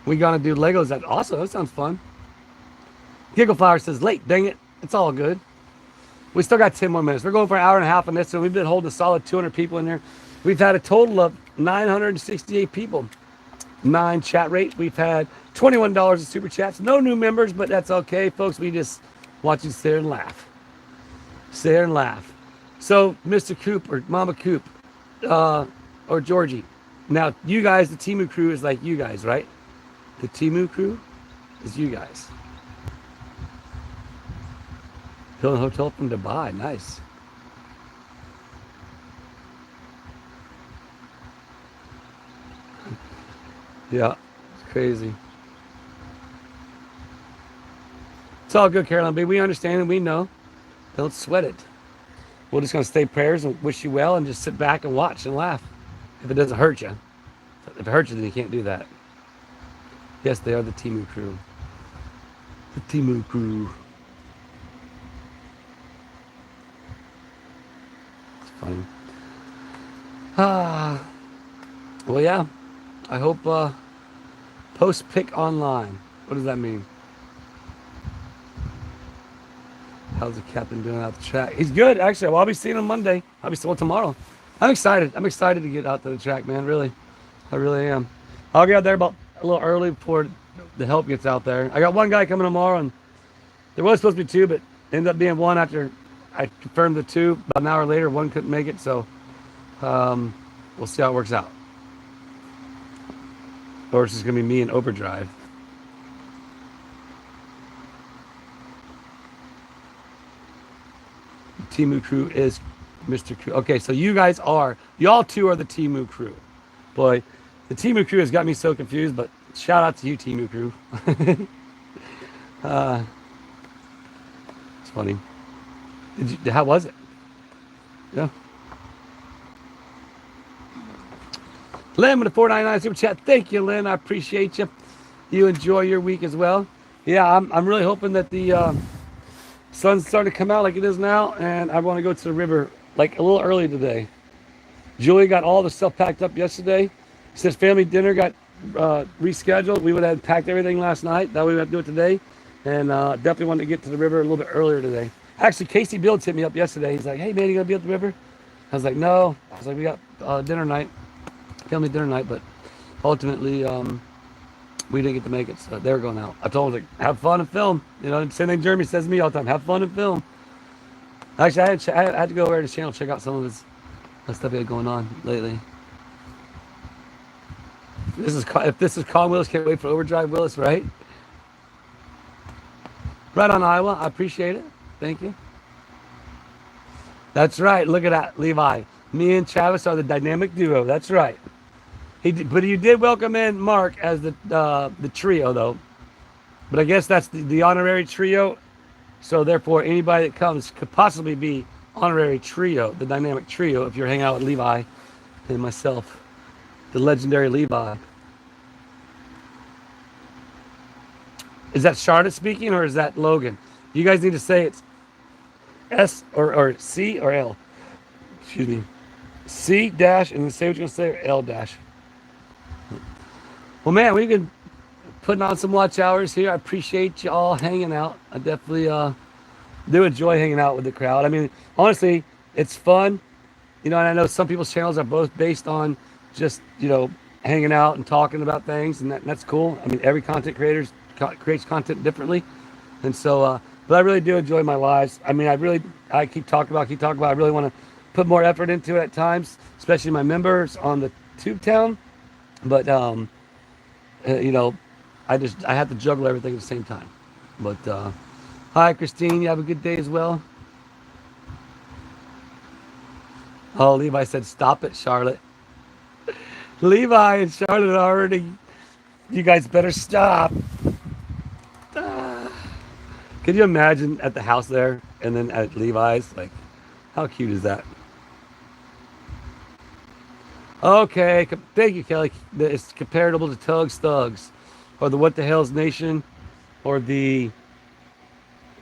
We gonna do Legos. That awesome. That sounds fun. Giggle Flower says late. Dang it. It's all good. We still got 10 more minutes. We're going for an hour and a half on this, and we've been holding a solid 200 people in there. We've had a total of 968 people. 9 chat rate. We've had $21 in super chats. No new members, but that's okay, folks. We just want you to sit there and laugh. Sit there and laugh. So, Mr. Coop or Mama Coop or Georgie. Now, you guys, the Timu crew is like you guys, right? The Timu crew is you guys. Hilton Hotel from Dubai. Nice. Yeah, it's crazy. It's all good, Caroline B. We understand and we know. Don't sweat it. We're just going to stay prayers and wish you well and just sit back and watch and laugh if it doesn't hurt you. If it hurts you, then you can't do that. Yes, they are the Timu crew. The Timu crew. It's funny. Ah. Well, yeah. I hope post pick online. What does that mean? How's the captain doing out the track? He's good, actually. Well, I'll be seeing him Monday. I'll be still tomorrow. I'm excited. I'm excited to get out to the track, man. Really, I really am. I'll get out there about a little early before the help gets out there. I got one guy coming tomorrow, and there was supposed to be two, but ended up being one after I confirmed the two. About an hour later, one couldn't make it, so we'll see how it works out. Or it's just gonna be me in overdrive. Timu crew is Mr. Crew. Okay, so y'all two are the Timu crew. Boy, the Timu crew has got me so confused, but shout out to you, Timu crew. It's funny. How was it? Yeah. Lynn with the $4.99 super chat. Thank you, Lynn. I appreciate you. You enjoy your week as well. Yeah, I'm really hoping that the sun's starting to come out like it is now, and I want to go to the river like a little early today. Julie got all the stuff packed up yesterday. Since family dinner got rescheduled, we would have packed everything last night. That way we have to do it today, and definitely want to get to the river a little bit earlier today. Actually, Casey Bills hit me up yesterday. He's like, "Hey man, you gonna be at the river?" I was like, "No." I was like, "We got dinner night, family dinner night," but ultimately we didn't get to make it, so they were going out. I told them, like, have fun and film. You know, same thing Jeremy says to me all the time, have fun and film. Actually, I had to go over to his channel, check out some of his stuff he had going on lately. If this is Colin Willis, can't wait for Overdrive Willis, right? Right on, Iowa. I appreciate it. Thank you. That's right. Look at that, Levi. Me and Travis are the dynamic duo. That's right. But you did welcome in Mark as the trio, though. But I guess that's the honorary trio. So therefore, anybody that comes could possibly be honorary trio, the dynamic trio, if you're hanging out with Levi and myself, the legendary Levi. Is that Charlotte speaking, or is that Logan? You guys need to say it's S or C or L. Excuse me. C dash, and then say what you're going to say, or L dash. Well, man, we've been putting on some watch hours here. I appreciate you all hanging out. I definitely do enjoy hanging out with the crowd. I mean, honestly, it's fun. You know, and I know some people's channels are both based on just, you know, hanging out and talking about things, and that's cool. I mean, every content creator creates content differently. And so, but I really do enjoy my lives. I mean, I keep talking about. I really want to put more effort into it at times, especially my members on the Tube Town. But, you know, I have to juggle everything at the same time. But, hi, Christine. You have a good day as well. Oh, Levi said, stop it, Charlotte. Levi and Charlotte already, you guys better stop. Could you imagine at the house there and then at Levi's? Like, how cute is that? Okay, thank you, Kelly. It's comparable to Tugs Thugs, or the What the Hell's Nation, or the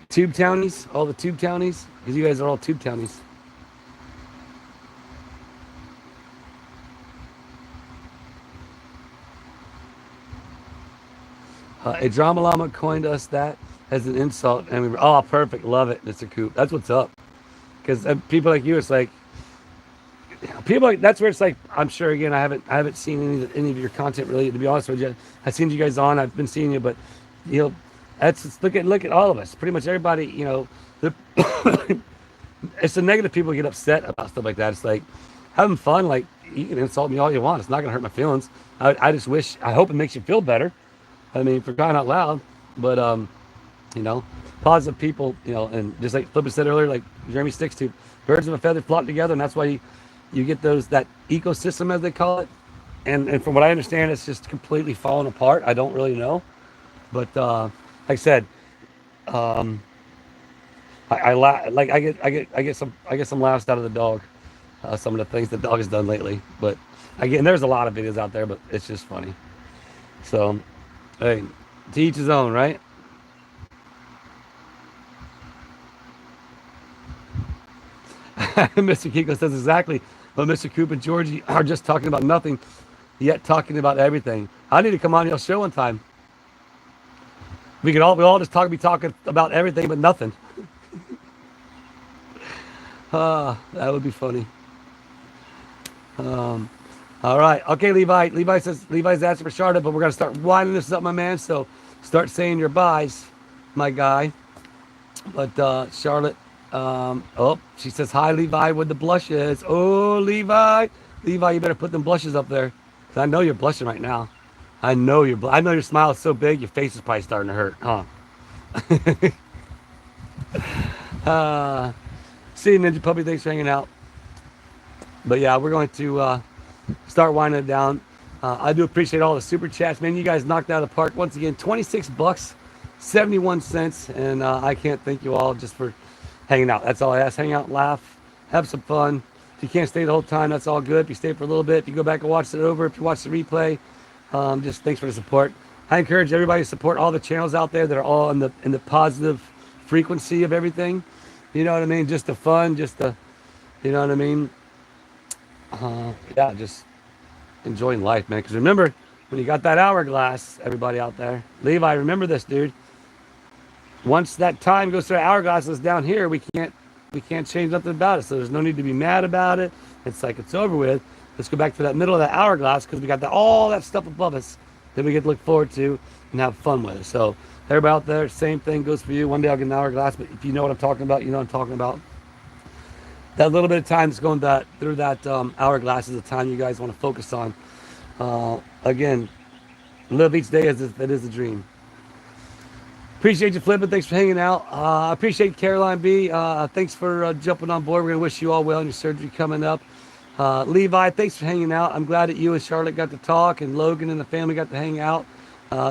Tube Townies, all the Tube Townies, because you guys are all Tube Townies. A drama llama coined us that as an insult, and we were, oh, perfect, love it, Mr. Coop. That's what's up. Because people like you, it's like, people like, that's where it's like, I'm sure, again, I haven't seen any of your content really, to be honest with you. I've seen you guys on, I've been seeing you, but you know, look at all of us. Pretty much everybody, you know, it's the negative people get upset about stuff like that. It's like having fun. Like, you can insult me all you want. It's not gonna hurt my feelings. I just wish, I hope it makes you feel better. I mean, for crying out loud. But you know, positive people, you know, and just like Flipper said earlier, like Jeremy sticks to, birds of a feather flock together, and that's why you get that ecosystem, as they call it. and from what I understand, it's just completely falling apart. I don't really know, but like I said, um, like I get some laughs out of the dog. Some of the things the dog has done lately, but again, there's a lot of videos out there, but it's just funny. So, hey, to each his own, right? Mr. Kiko says exactly. But Mr. Coop and Georgie are just talking about nothing, yet talking about everything. I need to come on your show one time. We all just be talking about everything but nothing. That would be funny. All right. Okay, Levi. Levi's asking for Charlotte, but we're going to start winding this up, my man. So start saying your byes, my guy. But Charlotte, oh, she says, hi, Levi, with the blushes. Oh, Levi. Levi, you better put them blushes up there. 'Cause I know you're blushing right now. I know your smile is so big, your face is probably starting to hurt, huh? See you, Ninja Puppy. Thanks for hanging out. But yeah, we're going to start winding it down. I do appreciate all the super chats, man. You guys knocked it out of the park once again. 26 bucks, 71 cents, and I can't thank you all just for hanging out. That's all I ask. Hang out, laugh, have some fun. If you can't stay the whole time, that's all good. If you stay for a little bit, if you go back and watch it over, if you watch the replay, just thanks for the support. I encourage everybody to support all the channels out there that are all in the positive frequency of everything. You know what I mean? Just the fun, just the, you know what I mean? Yeah, just enjoying life, man. Because remember, when you got that hourglass, everybody out there, Levi, remember this, dude. Once that time goes through the hourglass is down here, we can't change nothing about it. So there's no need to be mad about it. It's like it's over with. Let's go back to that middle of that hourglass because we got all that stuff above us that we get to look forward to and have fun with. So everybody out there, same thing goes for you. One day I'll get an hourglass, but if you know what I'm talking about, you know what I'm talking about. That little bit of time that's going through that hourglass is the time you guys want to focus on. Again, live each day as if it is a dream. Appreciate you, Flippin'. Thanks for hanging out. I appreciate Caroline B. Thanks for jumping on board. We're going to wish you all well in your surgery coming up. Levi, thanks for hanging out. I'm glad that you and Charlotte got to talk and Logan and the family got to hang out.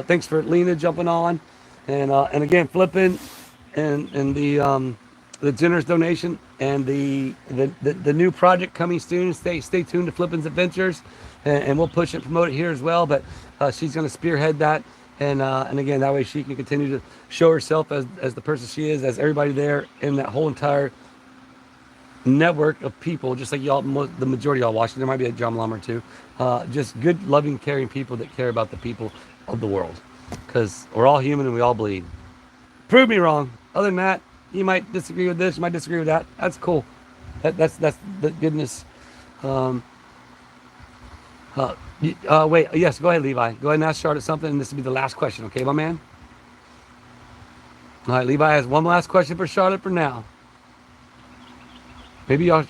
Thanks for Lena jumping on. And again, Flippin' and the generous donation and the new project coming soon. Stay tuned to Flippin's Adventures, and we'll push and promote it here as well. But she's going to spearhead that, and again, that way she can continue to show herself as the person she is, as everybody there in that whole entire network of people, just like y'all, the majority of y'all watching. There might be a John Lum or two, just good, loving, caring people that care about the people of the world, because we're all human and we all bleed. Prove me wrong. Other than that, you might disagree with this, you might disagree with that. That's cool. That's the goodness. Wait, yes, go ahead, Levi. Go ahead and ask Charlotte something, and this will be the last question, okay, my man? All right, Levi has one last question for Charlotte for now. Maybe y'all,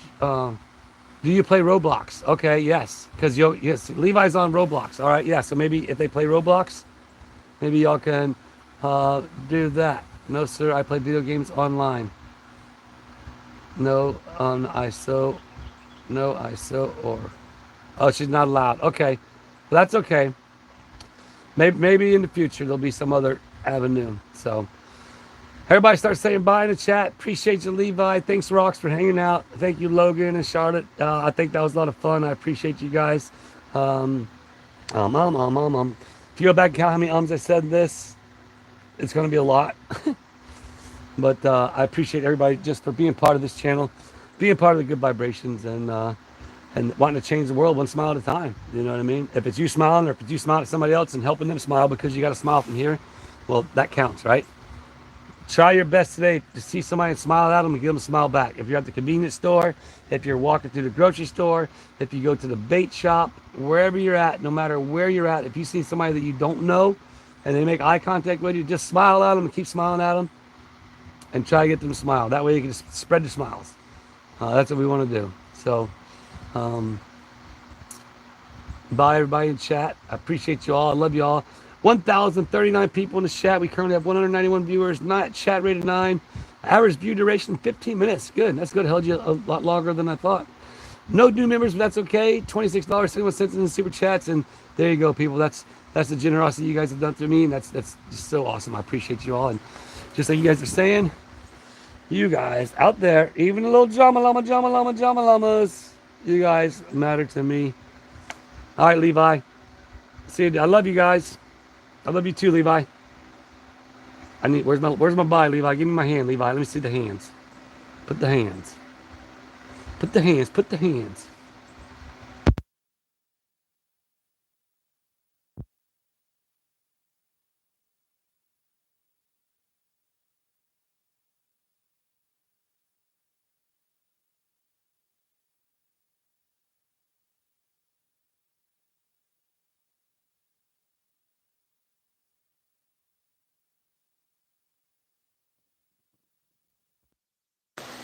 do you play Roblox? Okay, yes, because yes, Levi's on Roblox. All right, yeah, so maybe if they play Roblox, maybe y'all can do that. No, sir, I play video games online. No, on ISO. No, ISO or... Oh, she's not allowed. Okay, well, that's okay. Maybe in the future there'll be some other avenue. So everybody start saying bye in the chat. Appreciate you, Levi. Thanks, Rocks, for hanging out. Thank you, Logan and Charlotte. I think that was a lot of fun. I appreciate you guys. If you go back and count how many I said in this, it's going to be a lot. But I appreciate everybody just for being part of this channel, being part of the good vibrations, and wanting to change the world one smile at a time. You know what I mean? If it's you smiling, or if it's you smiling at somebody else and helping them smile because you got a smile from here, well, that counts, right? Try your best today to see somebody and smile at them and give them a smile back. If you're at the convenience store, if you're walking through the grocery store, if you go to the bait shop, wherever you're at, no matter where you're at, if you see somebody that you don't know and they make eye contact with you, just smile at them and keep smiling at them and try to get them to smile. That way you can just spread the smiles. That's what we want to do. So, bye everybody in chat. I appreciate you all. I love you all. 1,039 people in the chat. We currently have 191 viewers. Not chat rated 9. Average view duration 15 minutes. Good. That's good. Held you a lot longer than I thought. No new members, but that's okay. $26.61 in the super chats, and there you go, people. That's the generosity you guys have done through me, and that's just so awesome. I appreciate you all, and just like you guys are saying, you guys out there, even the little drama llamas, you guys matter to me. All right, Levi. See you. I love you guys. I love you too, Levi. I need. Where's my bye, Levi? Give me my hand, Levi. Let me see the hands. Put the hands. Put the hands. Put the hands.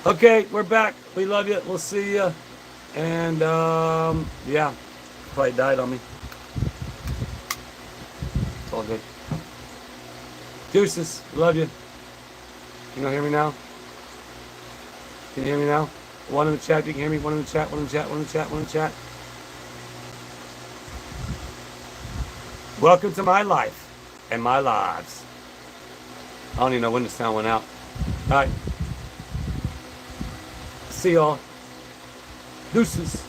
Okay, we're back. We love you. We'll see you. And yeah, probably died on me. It's all good. Deuces. Love you. Can you hear me now? Can you hear me now? One in the chat. You can hear me. One in the chat. One in the chat. One in the chat. One in the chat. Welcome to my life and my lives. I don't even know when the sound went out. All right. See y'all. Deuces.